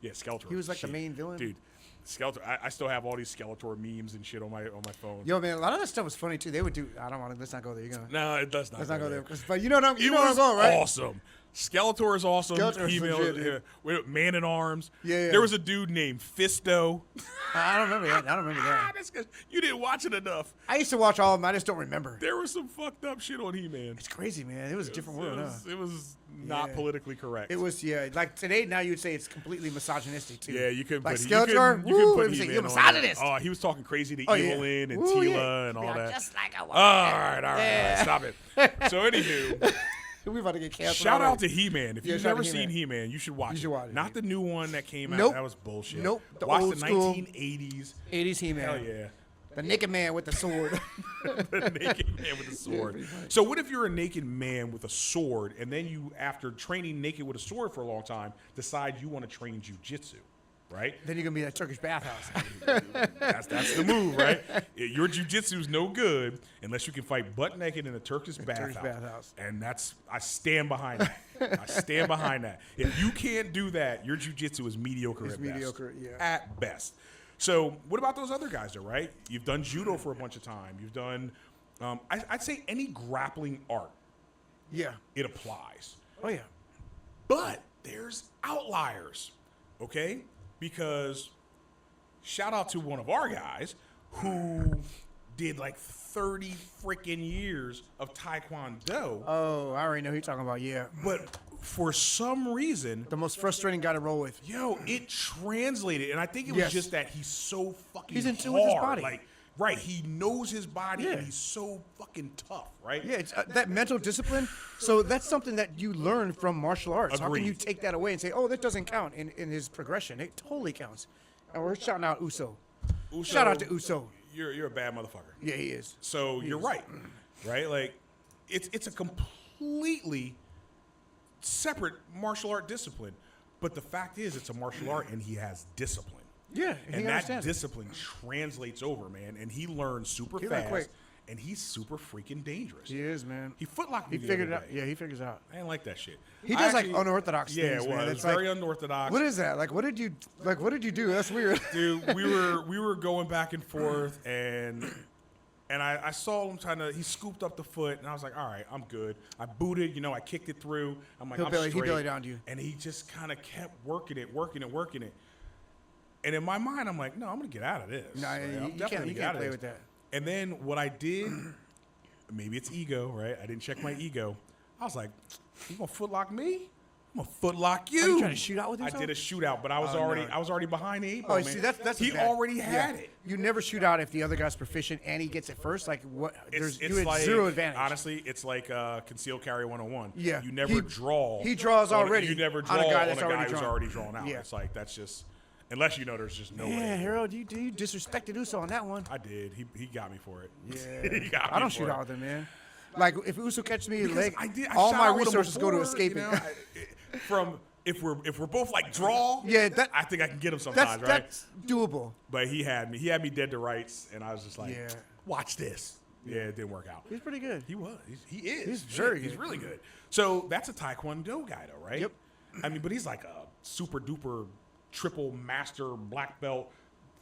Yeah, Skeletor. He was like the Shit. main villain? Dude, Skeletor. I still have all these Skeletor memes and shit on my phone. Yo, man, a lot of that stuff was funny too. They would do. I don't want to. Let's not go there. You're gonna. No, it does not. Let's not go there. there. But you know what I'm. You It know where I'm was going, right? awesome. Skeletor is awesome. Skeletor's He-Man, legit, dude. Man at Arms. Yeah. There was a dude named Fisto. I don't remember that. I don't remember that. That's 'cause you didn't watch it enough. I used to watch all of them. I just don't remember. There was some fucked up shit on He-Man. It's crazy, man. It was a different world, huh? It was not Yeah. politically correct. It was, yeah. Like today, now you'd say it's completely misogynistic too. Yeah, you couldn't like put Skeletor. you couldn't Woo, put it was like, He-Man you're on misogynist. there. Oh, he was talking crazy to Oh, yeah. Evelyn and Woo, Tila yeah. and all Yeah, that. Just like a woman. All right, Yeah. stop it. So anywho, We about to get canceled. shout out already. to He-Man. If Yeah, you've shout out never to seen He-Man. He-Man, you should watch You should watch it. Not the new one that came out. Nope. That was bullshit. Nope. The Watch old the school. 1980s. 80s He-Man. Hell yeah. The naked man with the sword. The naked man with a sword. So what if you're a naked man with a sword, and then you, after training naked with a sword for a long time, decide you want to train jujitsu, right? Then you're gonna be in a Turkish bathhouse. That's the move, right? Your jujitsu's no good unless you can fight butt naked in a Turkish bathhouse. And I stand behind that. I stand behind that. If you can't do that, your jujitsu is mediocre It's at best. mediocre, yeah. At best. So what about those other guys, though, right? You've done judo for a bunch of time. You've done, I'd say any grappling art, Yeah. it applies. Oh yeah. But there's outliers, okay? Because shout out to one of our guys who did like 30 freaking years of Taekwondo, Oh, I already know who you're talking about. Yeah. but for some reason, The most frustrating guy to roll with. yo, it translated, and I think it was Yes. just that he's so fucking He's in tune hard. with his body. Like, right, he knows his body, Yeah. and he's so fucking tough, right? Yeah, it's that mental discipline. So that's something that you learn from martial arts. How can you Agreed. take that away and say, "Oh, that doesn't count in his progression"? It totally counts. And we're shouting out Uso. Uso, Shout out to Uso. You're a bad motherfucker. Yeah, he is. So you're right, right? Like, it's a completely separate martial art discipline, but the fact is, it's a martial art, and he has discipline. Yeah, And he that understands it. discipline translates over, man. And he learns super He learned fast, quick. and he's super freaking dangerous. He is, man. He footlocked me. He the figured it other out. day. Yeah, he figures out. I didn't like that shit. He I does like actually- unorthodox Yeah, things, it man. was It's like, very unorthodox. what is that? Like, what did you do? That's weird. Dude, we were going back and forth, and I saw him trying to. He scooped up the foot, and I was like, all right, I'm good. I booted, I kicked it through. I'm like, He I'm belly straight. downed you. And he just kind of kept working it. And in my mind, I'm like, no, I'm gonna get out of this. No, Right? you I'm can't- definitely you gonna get can't out of play this. with that. And then what I did, maybe it's ego, right? I didn't check my ego. I was like, you gonna footlock me? I'm gonna footlock you. Are you trying to shoot out with him, I so? did a shootout, but I was Oh, already no. I was already behind the eight Oh, ball, see, man. that's he bad. already had Yeah. it. You never shoot out if the other guy's proficient and he gets it first. Like what? You had like, zero advantage. Honestly, it's like concealed carry 101. Yeah. You never He- draw. he draws on- already You never on a draw guy on that's a guy already who's drawn. already drawn out. Yeah. It's like, that's just, unless there's just no way. Yeah, Harold, you disrespected Uso on that one. I did. He got me for it. Yeah. He got I me don't for shoot it. out with him, man. Like if Uso catches me in the Because leg, I all shot my out with him resources go to before, escaping. From if we're both like draw, Yeah, that- I think I can get him sometimes, right? that's doable. But he had me dead to rights, and I was just like, Yeah. watch this. Yeah, it didn't work out. He's pretty good. He was. He is. He's Shit, very He's good. really good. So that's a Taekwondo guy, though, right? Yep. I mean, but he's like a super duper triple master black belt.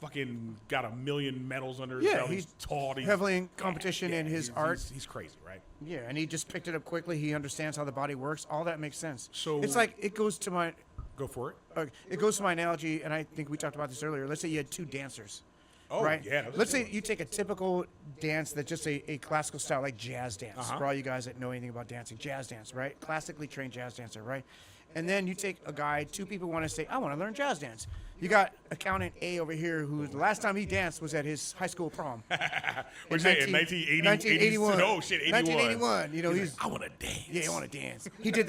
Fucking got 1 million medals under his Yeah, belt. he's tall. heavily in competition in his art. He's crazy, right? Yeah, and he just picked it up quickly. He understands how the body works. All that makes sense. So- it's like it goes to my Go for it. it goes to my analogy, and I think we talked about this earlier. Let's say you had two dancers. Oh, right? yeah, that was a Let's good say one. you take a typical dance that's just a classical style, like jazz dance. Uh-huh. For all you guys that know anything about dancing, jazz dance, right? Classically trained jazz dancer, right? And then you take a guy, two people want to say, I want to learn jazz dance. You got accountant A over here who the last time he danced was at his high school prom. What'd you say, in 1980? 1981. Oh, shit, 81. 1981. You know, He's he's like, I want to dance. yeah, I want to dance. He did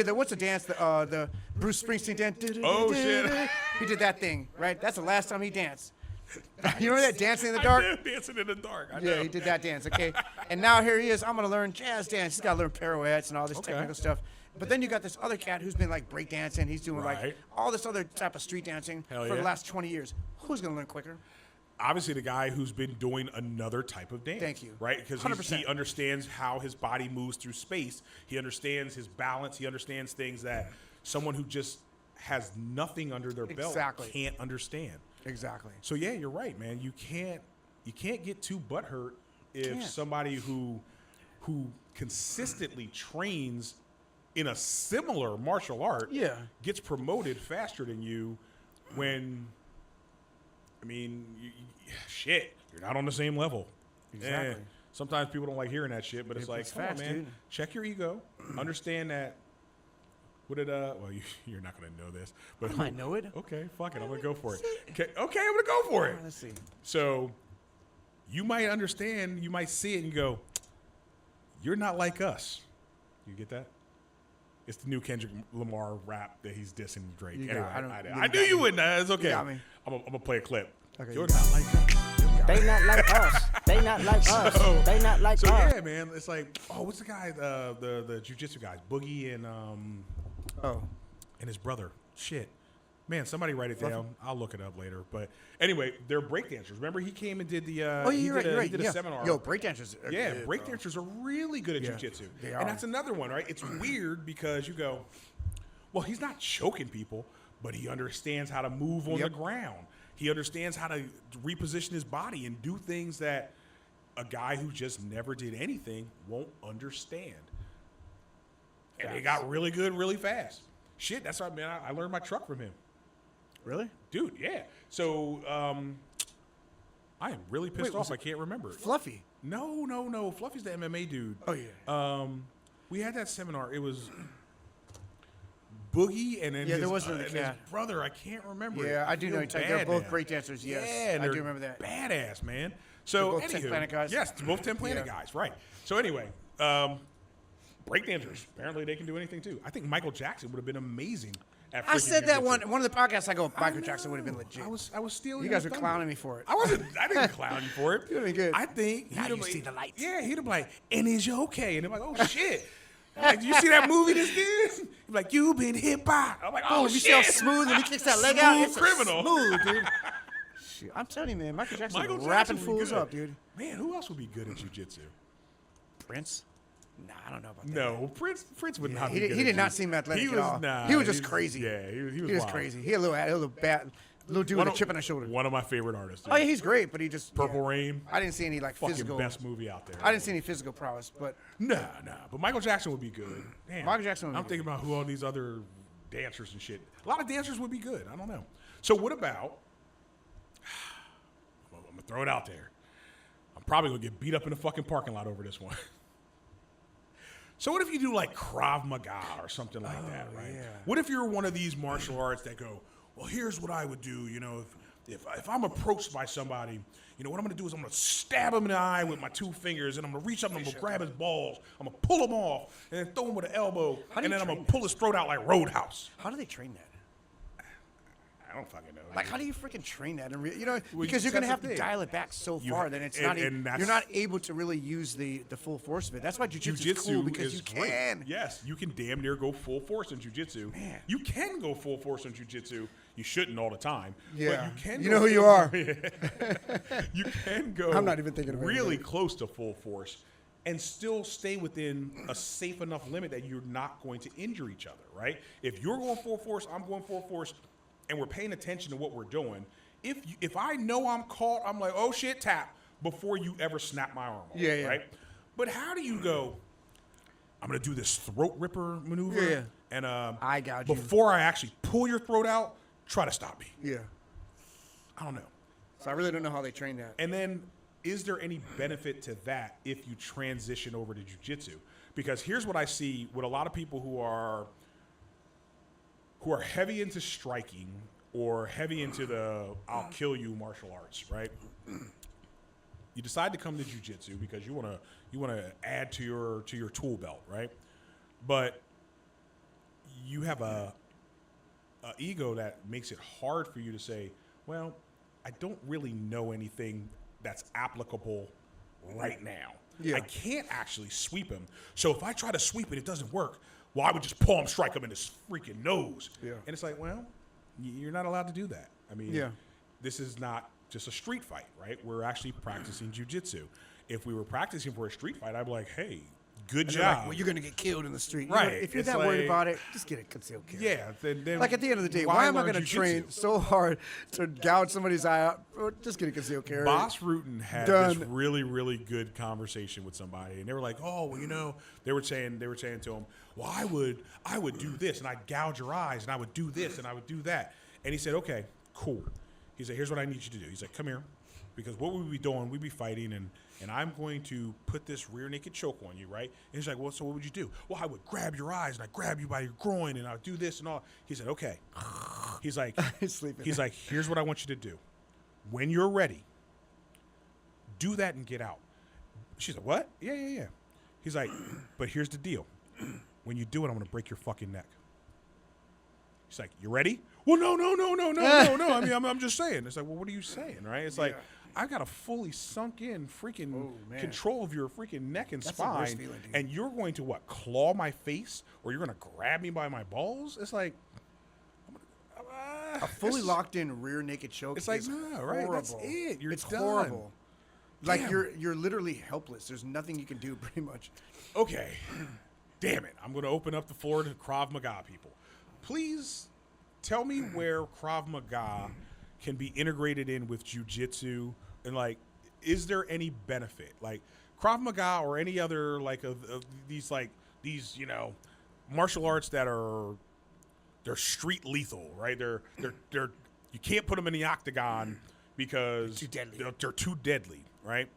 the what's the dance? The Bruce Springsteen dance. Oh, shit. He did that thing, right? That's the last time he danced. You remember that dancing in the I dark? did, dancing in the dark. I Yeah, know. he did that dance. Okay, and now here he is. I'm gonna learn jazz dance. He's got to learn pirouettes and all this Okay. technical stuff. But then you got this other cat who's been like breakdancing. He's doing like Right. all this other type of street dancing Hell for the yeah. last 20 years. Who's gonna learn quicker? Obviously, the guy who's been doing another type of dance. Thank you. Right? Because 100%. he understands how his body moves through space. He understands his balance. He understands things that someone who just has nothing under their belt Exactly. can't understand. Exactly. So yeah, you're right, man. You can't get too butthurt if Can't. somebody who consistently trains in a similar martial art Yeah. gets promoted faster than you when shit, you're not on the same level. Exactly. Sometimes people don't like hearing that shit, but it's like, It's come on, facts, man, dude. check your ego. Understand that. What did well, you're not gonna know this, but I might know it. Okay, fuck it, I'm gonna go for it. Okay, I'm gonna go for it. Let's see. So you might understand, you might see it and go, you're not like us. You get that? It's the new Kendrick Lamar rap that he's dissing Drake. You got Anyway, it. I knew you wouldn't. It's okay. got me. I'm gonna play a clip. Okay, You're you got not like us. They not like us. They not like us. They not like So us. yeah, man. It's like, oh, what's the guy? The jiu-jitsu guys, Boogie and Oh. his brother. Shit. Man, somebody write it down. I'll look it up later. But anyway, they're breakdancers. Remember, he came and did the. Oh, yeah, you're right. You're right. He did Yeah. a seminar. Yo, breakdancers. are Yeah, good, bro. breakdancers are really good at Yeah, jiu-jitsu. they are. And that's another one, right? It's weird because you go, well, he's not choking people, but he understands how to move on the Yep. ground. He understands how to reposition his body and do things that a guy who just never did anything won't understand. And they got really good really fast. Shit, that's why, man, I learned my truck from him. Really? Dude, yeah. So, I am really pissed Wait, was off. I can't remember. Fluffy. No. Fluffy's the MMA dude. Oh, yeah. We had that seminar. It was Boogie and then Yeah, his, there was another and cat. his brother. I can't remember. Yeah, I do know feel you're talking- they're bad both now. breakdancers, yes. Yeah, and I do they're remember that. Badass, man. So They're both 10 anywho, Planet guys? Yes, both 10 Planet Yeah. guys, right. So anyway, breakdancers. Apparently they can do anything too. I think Michael Jackson would have been amazing at I freaking said that jiu-jitsu. one of the podcasts. I go, I Michael Jackson would have been know. legit. I was stealing. You guys your were thunder. clowning me for it. I didn't clown you for it. You're doing good. I think Now he'd you have see the lights. Yeah, he'd have like, and is you okay? And I'm like, oh shit. I'm like, you see that movie this did? He's like, you been hit by. I'm like, oh Oh, you shit. see how smooth and he kicks that leg out? Smooth It's criminal. Smooth, dude. Shit, I'm telling you, man. Michael Jackson Michael wrapping Jackson would be fools good. up, dude. Man, who else would be good at jiu-jitsu? Prince? Nah, I don't know about that. No, Prince would not He be did, good he at did not jiu-jitsu. seem athletic He at was, all. Nah, he was just crazy. Yeah, he was He was wild. crazy. He had a little bad, little dude with a chip on his shoulder. One of my favorite artists. Oh yeah, he's great, but he just Purple yeah. Rain. I didn't see any like Fucking physical. best movie out there. I didn't see any physical prowess, but Nah. But Michael Jackson would be good. Damn. Michael Jackson would I'm be thinking about who all these other dancers and shit. A lot of dancers would be good. I don't know. So what about? I'm gonna throw it out there. I'm probably gonna get beat up in the fucking parking lot over this one. So what if you do like Krav Maga or something like that, right? yeah. What if you're one of these martial arts that go, well, here's what I would do, you know, if I'm approached by somebody, you know, what I'm gonna do is I'm gonna stab him in the eye with my 2 fingers, and I'm gonna reach up and I'm gonna grab his balls, I'm gonna pull him off, and then throw him with an elbow, How do and you then I'm gonna train pull his throat out like Roadhouse. how do they train that? I don't fucking know. Like, how do you freaking train that? And you know, Well, because you're that's gonna the have to thing. dial it back so You far ha- that it's and- not. and that's- You're not able to really use the full force of it. That's why jujitsu is cool because you great. can. Yes, you can damn near go full force in jujitsu. Man. You can go full force in jujitsu. You shouldn't all the time. Yeah. But you can. You go know who you full- are. You can go. I'm not even thinking of really anything. close to full force, and still stay within a safe enough limit that you're not going to injure each other. Right? If you're going full force, I'm going full force, and we're paying attention to what we're doing. If I know I'm caught, I'm like, oh shit, tap before you ever snap my arm off. Yeah, yeah. Right? But how do you go? I'm gonna do this throat ripper maneuver, Yeah, yeah. and Eye gouge you. before I actually pull your throat out, try to stop me. Yeah. I don't know. So I really don't know how they train that. And then, is there any benefit to that if you transition over to jiu-jitsu? Because here's what I see with a lot of people who are heavy into striking or heavy into the I'll kill you martial arts, right? You decide to come to jiu-jitsu because you want to add to your tool belt, right? But you have a ego that makes it hard for you to say, well, I don't really know anything that's applicable right now. Yeah. I can't actually sweep him. So if I try to sweep it doesn't work. Well, I would just palm strike him in his freaking nose. Yeah. And it's like, well, you're not allowed to do that. I mean, Yeah. this is not just a street fight, right? We're actually practicing jiu-jitsu. If we were practicing for a street fight, I'd be like, hey, good And they're like, job. well, you're gonna get killed in the street. You know, Right, if you're it's that worried like- about it, just get a concealed carry. Yeah. Then Like at the end of the day, why am I learn going to jujitsu? train so hard to gouge somebody's eye out? Or just get a concealed carry. Boss Rutan had Done. this really, really good conversation with somebody, and they were like, "Oh, well, you know," they were saying to him, "Well, I would do this, and I'd gouge your eyes, and I would do this, and I would do that." And he said, "Okay, cool." He said, "Here's what I need you to do." He's like, "Come here, because what we'd be doing, we'd be fighting, and I'm going to put this rear naked choke on you, right?" And he's like, "Well, so what would you do?" "Well, I would grab your eyes, and I'd grab you by your groin, and I'd do this and all." He said, "Okay." He's like, He's sleeping. he's like, "Here's what I want you to do. When you're ready, do that and get out." She's like, "What?" Yeah. He's like, "But here's the deal. When you do it, I'm going to break your fucking neck." He's like, "You ready?" "Well, no. I mean, I'm just saying." It's like, "Well, what are you saying?" Right? It's like, I've got a fully sunk in freaking man. control of your freaking neck and That's the worst spine. feeling, dude. And you're going to what? Claw my face? Or you're going to grab me by my balls? It's like, A fully locked in rear naked choke. It's like, is no, right? horrible. That's it. You're it's done. horrible. Like Damn. you're literally helpless. There's nothing you can do, pretty much. Okay, damn it. I'm going to open up the floor to Krav Maga people. Please tell me where Krav Maga can be integrated in with jiu-jitsu, and like, is there any benefit? Like Krav Maga or any other like of these you know, martial arts that are, they're street lethal, right? They're you can't put them in the octagon because Too deadly. They're too deadly, right?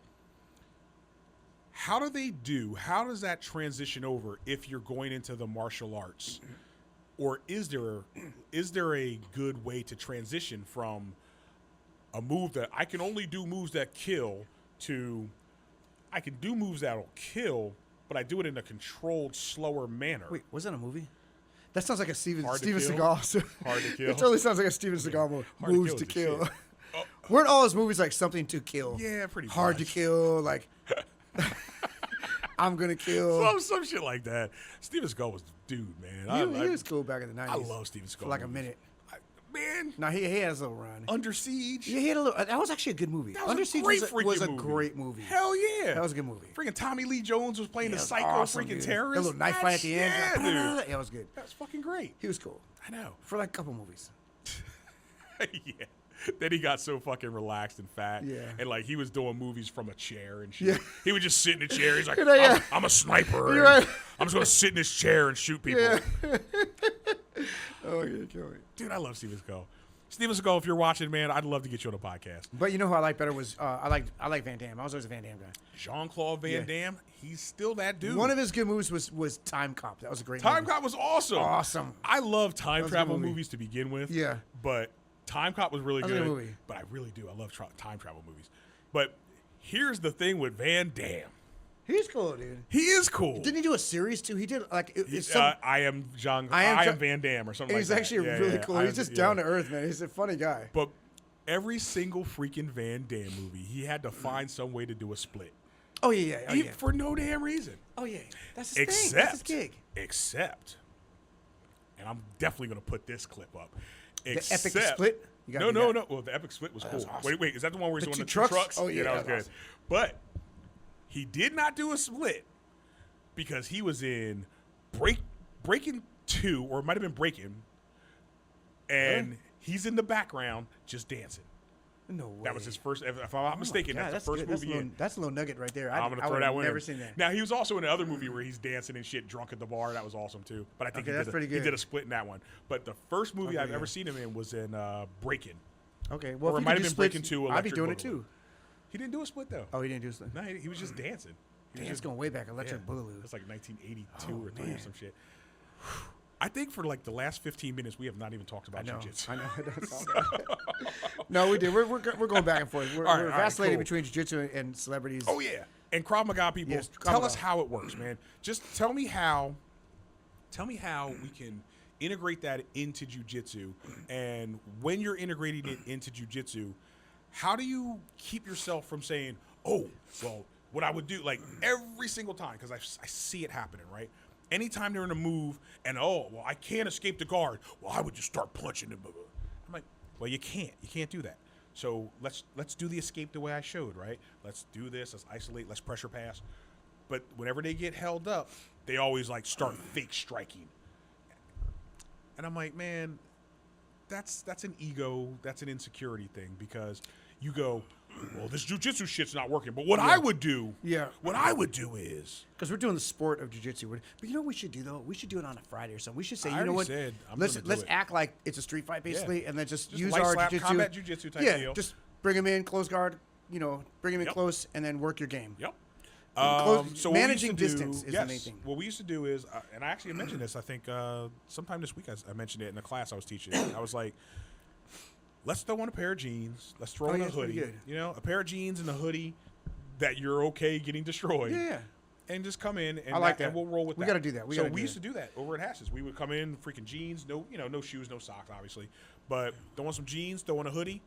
How does that transition over if you're going into the martial arts? Or is there a good way to transition from a move that I can only do moves that kill to I can do moves that'll kill, but I do it in a controlled, slower manner? Wait, was that a movie? That sounds like a Steven Hard to Seagal. kill. Hard to kill. It totally sounds like a Steven Seagal movie. Hard to Moves kill to is the kill. shit. Oh. Weren't all his movies like something to kill? Yeah, pretty Hard much. to kill, like I'm gonna kill. Some shit like that. Steven Seagal was the dude, man. He was cool back in the 90s. I love Steven Seagal for like a movies. minute. Man, No, he had his little run. Under Siege. Yeah, he had a little. That was actually a good movie. That was Under a Siege great was freaking a movie. great movie. Hell yeah. That was a good movie. Freaking Tommy Lee Jones was playing Yeah, the it was psycho awesome, freaking dude. terrorist. That little knife fight at the end. Yeah, dude. Yeah, it was good. That's fucking great. He was cool I know. for like a couple movies. Yeah. Then he got so fucking relaxed and fat. Yeah. And like he was doing movies from a chair and shit. Yeah. He would just sit in a chair. He's like, You know, yeah. I'm a sniper. You're and right. I'm just going to sit in this chair and shoot people. Yeah. Oh, yeah, kill me. Dude, I love Steven Seagal. Steven Seagal, if you're watching, man, I'd love to get you on a podcast. But you know who I like better was I like Van Damme. I was always a Van Damme guy. Jean-Claude Van Yeah. Damme, he's still that dude. One of his good movies was Time Cop. That was a great Time movie. Cop was awesome. Awesome. I love time was a good travel movie. movies to begin with. Yeah. But Time Cop was really That was a good. good movie. But I really do. I love time travel movies. But here's the thing with Van Damme. He's cool, dude. He is cool. Didn't he do a series too? He did like it's I am Van Damme or something He's like that. actually Yeah, really yeah, cool. I He's am- just yeah. down to earth, man. He's a funny guy. But every single freaking Van Damme movie, he had to find some way to do a split. Oh yeah. Even for no damn reason. Oh yeah. That's his thing. That's his Except, gig. and I'm definitely going to put this clip up. The epic split. You gotta No. do that. Well, the epic split was cool. was awesome. Wait, is that the one where he's The doing two the trucks? two trucks? Oh, yeah, that was that good. was awesome. But he did not do a split because he was in Breaking 2, or it might have been Breaking, and he's in the background just dancing. No way. That was his first. If I'm not mistaken, God, that's the first good. movie. That's a little nugget right there. I'm gonna I throw would that have one. never in. seen that. Now he was also in another movie where he's dancing and shit, drunk at the bar. That was awesome too. But I think Okay, that's pretty he good. did a split in that one. But the first movie Okay, I've yeah. ever seen him in was in Breaking. Okay, well, Or if it he might could have do been Breaking splits, 2 I'd be Electric doing it Boogaloo. too. He didn't do a split though. Oh, he didn't do split. No, he was just dancing. Damn, it's going way back. Electric Boogaloo. It's like 1982 Oh, or 3 or man. some shit. I think for like the last 15 minutes we have not even talked about jiu-jitsu. I know. That's all right. No, we did. We're going back and forth. We're All right, vacillating cool. between jiu-jitsu and celebrities. Oh yeah, and Krav Maga people, Yes, Krav tell Maga. us how it works, man. Just tell me how we can integrate that into jiu-jitsu, and when you're integrating it into jiu-jitsu, how do you keep yourself from saying, "Oh, well, what I would do," like every single time, because I see it happening, right? Anytime they're in a move, and I can't escape the guard. Well, I would just start punching him. I'm like, well, you can't. You can't do that. So let's do the escape the way I showed, right? Let's do this. Let's isolate. Let's pressure pass. But whenever they get held up, they always like start fake striking. And I'm like, man, that's an ego, that's an insecurity thing, because you go, well, this jujitsu shit's not working. But what I would do, what I would do is, because we're doing the sport of jiu-jitsu. But you know what we should do, though? We should do it on a Friday or something. We should say, I you know what? already said I'm let's gonna do let's it. act like it's a street fight, basically, and then just use light our slap, jiu-jitsu. combat jiu-jitsu type yeah, deal. just bring them in, close guard, bring them in Yep. close, and then work your game. Yep. Close- what we managing used to do- distance is the main thing. What we used to do is, and I actually mentioned this, I think sometime this week I mentioned it in the class I was teaching. I was like, let's throw on a pair of jeans. Let's throw Oh, on yeah, a that's pretty hoodie. good. A pair of jeans and a hoodie that you're okay getting destroyed. Yeah. And just come in and, I like that. and we'll roll with We that. gotta do that. We so gotta we do used that. to do that over at Hash's. We would come in, freaking jeans, no shoes, no socks, obviously. But throw on some jeans, throw on a hoodie.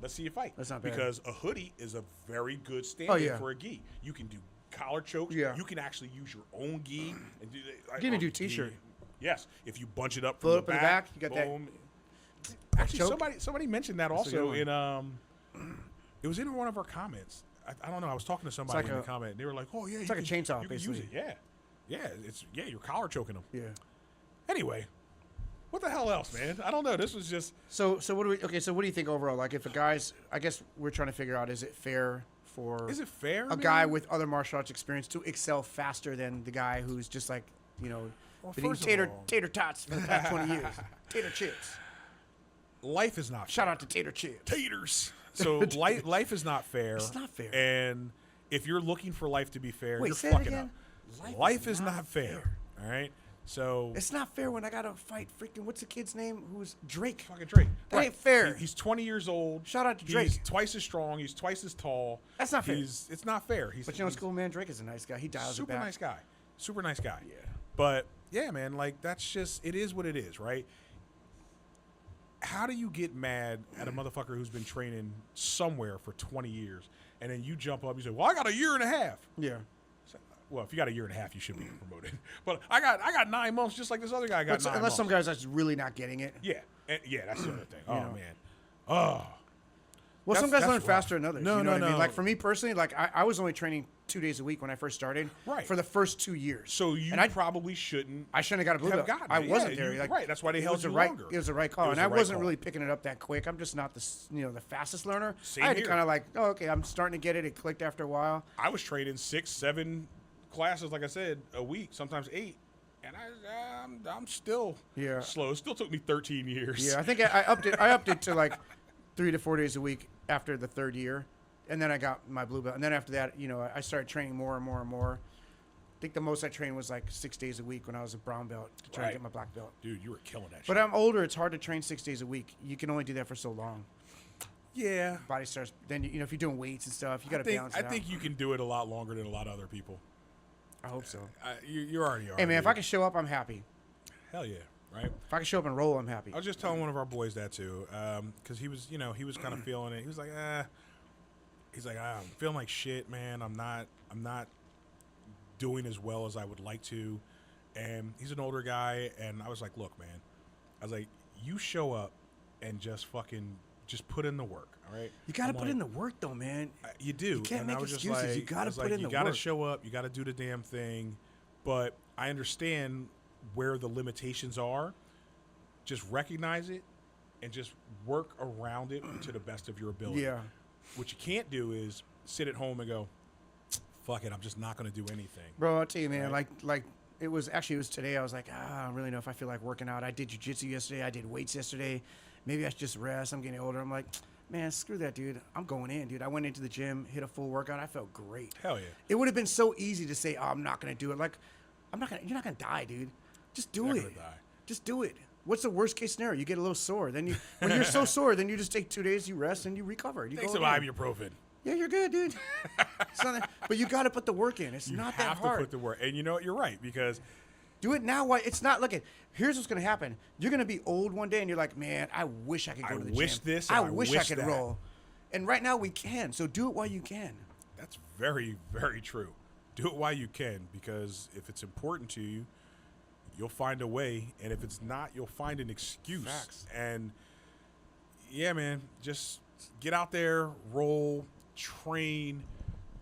Let's see you fight. That's not bad. Because a hoodie is a very good stand-in yeah. for a gi. You can do collar chokes. Yeah. You can actually use your own gi and do. You can even do t-shirt. Yes, if you bunch it up from Float the up in the back, back, you got that- boom. Actually, choke? somebody mentioned that That's a also good in it was in one of our comments. I don't know. I was talking to somebody like in the a- comment. And they were like, "Oh yeah, it's you like a can- chainsaw, You can use basically. it. Yeah. You're collar choking them. Yeah. Anyway, what the hell else, man? I don't know. This was just So what do we? Okay, so what do you think overall? Like, if a guy's, I guess we're trying to figure out, is it fair for is it fair? a guy with other martial arts experience to excel faster than the guy who's just like, been eating first of all- tater tots for the past 20 years, tater chips. life is not Shout out to tater chips. taters. So life is not fair. It's not fair. And if you're looking for life to be fair, Wait, you're say it fucking again. up. Life is not fair. All right. So It's not fair when I gotta fight freaking what's the kid's name? Who's Drake? fucking Drake. That ain't fair. He's 20 years old. Shout out to He's Drake. twice as strong. He's twice as tall. That's not fair. It's not fair. He's, But you know what's he's cool, man? Drake is a nice guy. He dials it super back. nice guy. Super nice guy. Yeah. But yeah, man, like that's just it is what it is, right? How do you get mad at a motherfucker who's been training somewhere for 20 years and then you jump up, you say, "Well, I got a year and a half." Yeah. Well, if you got a year and a half, you should be promoted. But I got 9 months, just like this other guy got 9 Unless months. some guys are just really not getting it. Yeah, yeah, that's the other thing. Oh know. man, oh. Well, some That's- guys learn that's rough. faster than others. No, you know no, what I mean? no. Like for me personally, like I was only training 2 days a week when I first started. Right. For the first 2 years. So you and I probably shouldn't. I shouldn't have got a blue have belt. gotten I it. wasn't Yeah, there. you- Like, right, that's why they it held was you the right, longer. It was the right call, It was and I the right wasn't call. really picking it up that quick. I'm just not the fastest learner. Same I had here. to kind of like, oh, okay, I'm starting to get it. It clicked after a while. I was training 6, 7 classes, like I said, a week, sometimes 8, and I'm still Yeah. slow. It still took me 13 years. Yeah, I think I upped it. I upped it to like 3 to 4 days a week after the third year, and then I got my blue belt. And then after that, I started training more and more and more. I think the most I trained was like 6 days a week when I was a brown belt to try Right. to get my black belt. Dude, you were killing that But shit. I'm older. It's hard to train 6 days a week. You can only do that for so long. Yeah. Body starts. Then if you're doing weights and stuff, you got to balance I it out. think you can do it a lot longer than a lot of other people. I hope so. You already are. Hey man, if dude. I can show up, I'm happy. Hell yeah, right? If I can show up and roll, I'm happy. I was just telling one of our boys that too, because he was kind of feeling it. He was like, I'm feeling like shit, man. I'm not doing as well as I would like to. And he's an older guy, and I was like, look, man. I was like, you show up and just put in the work, all right? You got to I'm put like, in the work, though, man. You do. You can't And I make was just excuses. You like- gotta I was put like, in you the gotta work. show up. You got to do the damn thing. But I understand where the limitations are. Just recognize it and just work around it to the best of your ability. Yeah. What you can't do is sit at home and go, fuck it, I'm just not going to do anything. Bro, I'll tell you, man. Right. Like it was today. I was like, I don't really know if I feel like working out. I did jiu-jitsu yesterday. I did weights yesterday. Maybe I should just rest. I'm getting older. I'm like, man, screw that, dude. I'm going in, dude. I went into the gym, hit a full workout. I felt great. Hell yeah. It would have been so easy to say, oh, I'm not gonna do it. Like, you're not gonna die, dude. Just do You're it. not gonna die. Just do it. What's the worst case scenario? You get a little sore. Then when you're so sore, then you just take 2 days, you rest, and you recover. You Take go some again. ibuprofen. Yeah, you're good, dude. It's not that- but you got to put the work in. It's You not that have hard. to put the work. And you know what? You're right, because Do it now. Why? It's not. Look at. Here's what's gonna happen. You're gonna be old one day, and you're like, man, I wish I could go I to the wish gym. this I and I wish I wish could that. roll. And right now we can. So do it while you can. that's very, very true. Do it while you can, because if it's important to you, you'll find a way. And if it's not, you'll find an excuse. Facts. And yeah, man, just get out there, roll, train.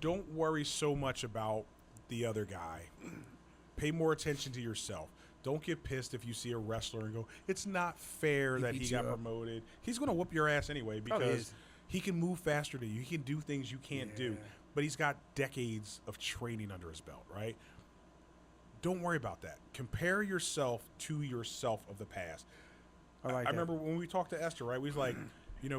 Don't worry so much about the other guy. Pay more attention to yourself. Don't get pissed if you see a wrestler and go, it's not fair that he beats got you up. promoted. He's going to whoop your ass anyway Probably because is. he can move faster than you. He can do things you can't do. But he's got decades of training under his belt, right? Don't worry about that. Compare yourself to yourself of the past. I like that. remember when we talked to Esther, right? We was like,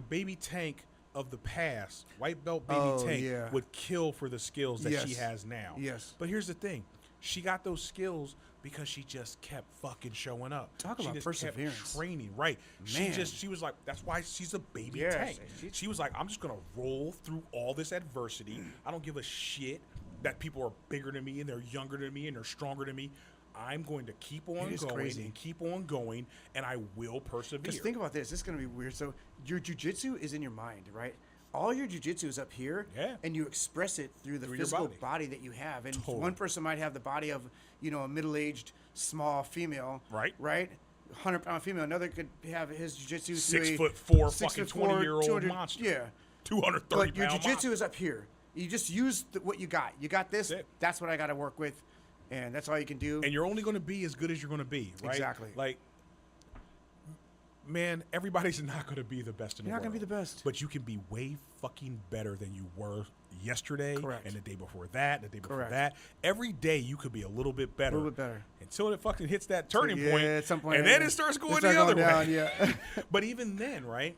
Baby Tank of the past, white belt Baby Tank would kill for the skills that she Yes. has now. Yes. But here's the thing. She got those skills because she just kept fucking showing up. Talk she about just perseverance. kept training, right? Man. She was like, that's why she's a baby Yes. tank. She was like, I'm just gonna roll through all this adversity. I don't give a shit that people are bigger than me and they're younger than me and they're stronger than me. I'm going to keep on It is going crazy. and keep on going, and I will persevere. Because think about this. This is going to be weird. So your jujitsu is in your mind, right? All your jujitsu is up here, Yeah. and you express it through the Through your physical body. body that you have. And Totally. one person might have the body of, a middle-aged, small female, Right. Right, 100-pound female. Another could have his jujitsu 6'4" fucking 6'4", 20-year-old 200 monster. Yeah, 230 but your pound jujitsu monster. is up here. You just use what you got. You got this. That's it. That's what I got to work with, and that's all you can do. And you're only going to be as good as you're going to be, right? Exactly. Like, man, everybody's not going to be the best in You're the not world. gonna be the best. But you can be way fucking better than you were yesterday. Correct. And the day before that, the day before Correct. that. Every day you could be a little bit better. A little bit better. Until it fucking hits that turning Yeah, point. at some point, And then yeah. it starts It going starts the other going down, way. yeah. But even then, right?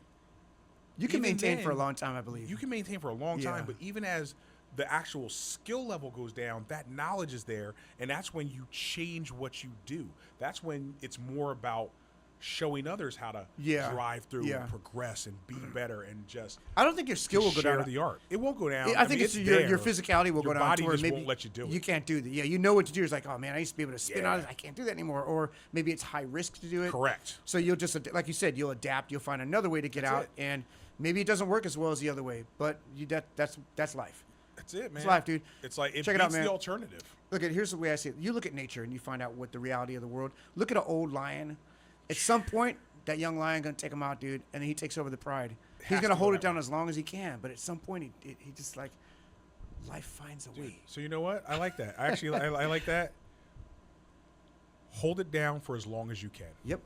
You can Even maintain for a then, long time, I believe. You can maintain for a long Yeah. time, but even as the actual skill level goes down, that knowledge is there, and that's when you change what you do. That's when it's more about showing others how to drive through and progress and be better and just I don't think your skill will go share down. the art. It won't go down. I think mean, it's your there. physicality will Your go down body to where just maybe won't let you do it. You can't do that. Yeah, you know what to do. It's like, oh man, I used to be able to spin on Yeah. it. I can't do that anymore. Or maybe it's high risk to do it. Correct. So you'll just, like you said, you'll adapt. You'll find another way to get out, it. and maybe it doesn't work as well as the other way. But that's life. That's it, man. It's life, dude. It's like it Check it beats out, man. the alternative. Look at here's the way I see it. You look at nature and you find out what the reality of the world. Look at an old lion. At some point, that young lion gonna take him out, dude, and then he takes over the pride. He's Has gonna to go hold that it down way. as long as he can, but at some point, he just like life finds a way. So you know what? I like that. I actually I like that. Hold it down for as long as you can. Yep.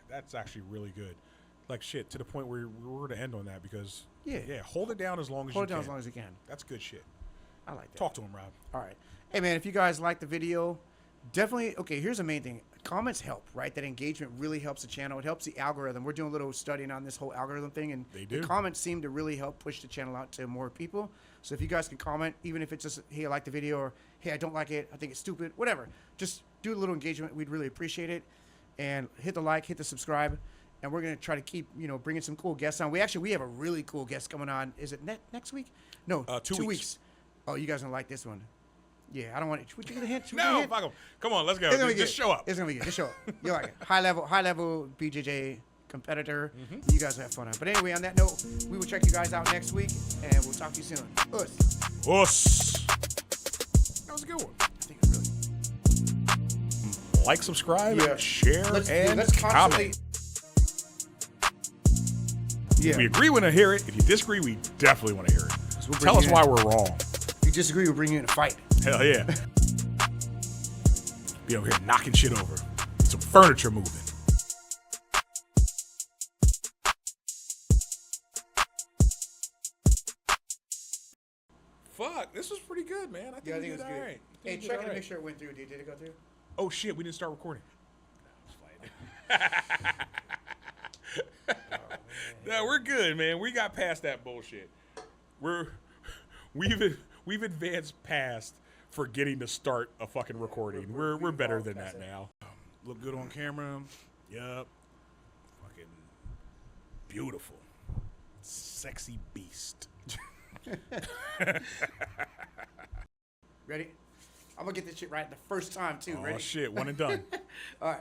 That's actually really good. Like shit, to the point where we're going to end on that because Yeah. hold it down as long as Hold it you down can. as long as you can. That's good shit. I like that. Talk to him, Rob. All right. Hey, man, if you guys like the video, definitely, okay, here's the main thing. Comments help, right? That engagement really helps the channel. It helps the algorithm. We're doing a little studying on this whole algorithm thing, and They the do. comments seem to really help push the channel out to more people. So if you guys can comment, even if it's just, hey, I like the video, or hey, I don't like it, I think it's stupid, whatever. Just do a little engagement. We'd really appreciate it. And hit the like, hit the subscribe. And we're going to try to keep, bringing some cool guests on. We have a really cool guest coming on. Is it next week? No, 2 weeks. Oh, you guys going to like this one. Yeah, I don't want it. Would you get a hint? Should we get a No, hint? fuck him. Come on, let's go. It's gonna be Just good. show up. It's gonna be good. Just show up. You like it. High level BJJ competitor. Mm-hmm. You guys will have fun on. But anyway, on that note, we will check you guys out next week, and we'll talk to you soon. Us. Us. That was a good one. I think it's really. Like, subscribe, Yeah. and share, and let's constantly. comment. Yeah. We agree when I hear it. If you disagree, we definitely want to hear it. we'll bring Tell us you in. why we're wrong. If you disagree, we'll bring you in a fight. Hell yeah. Be over here knocking shit over. Some furniture moving. Fuck, this was pretty good, man. I think Yeah, I we think did it's all good. right. Hey, check it and make sure it went through. Did it go through? Oh shit, we didn't start recording. No, we're good, man. We got past that bullshit. We've advanced past forgetting to start a fucking recording. We're better than that now. Look good on camera. Yup. Fucking beautiful. Sexy beast. Ready? I'm gonna get this shit right the first time too. Oh Ready? shit, one and done. All right.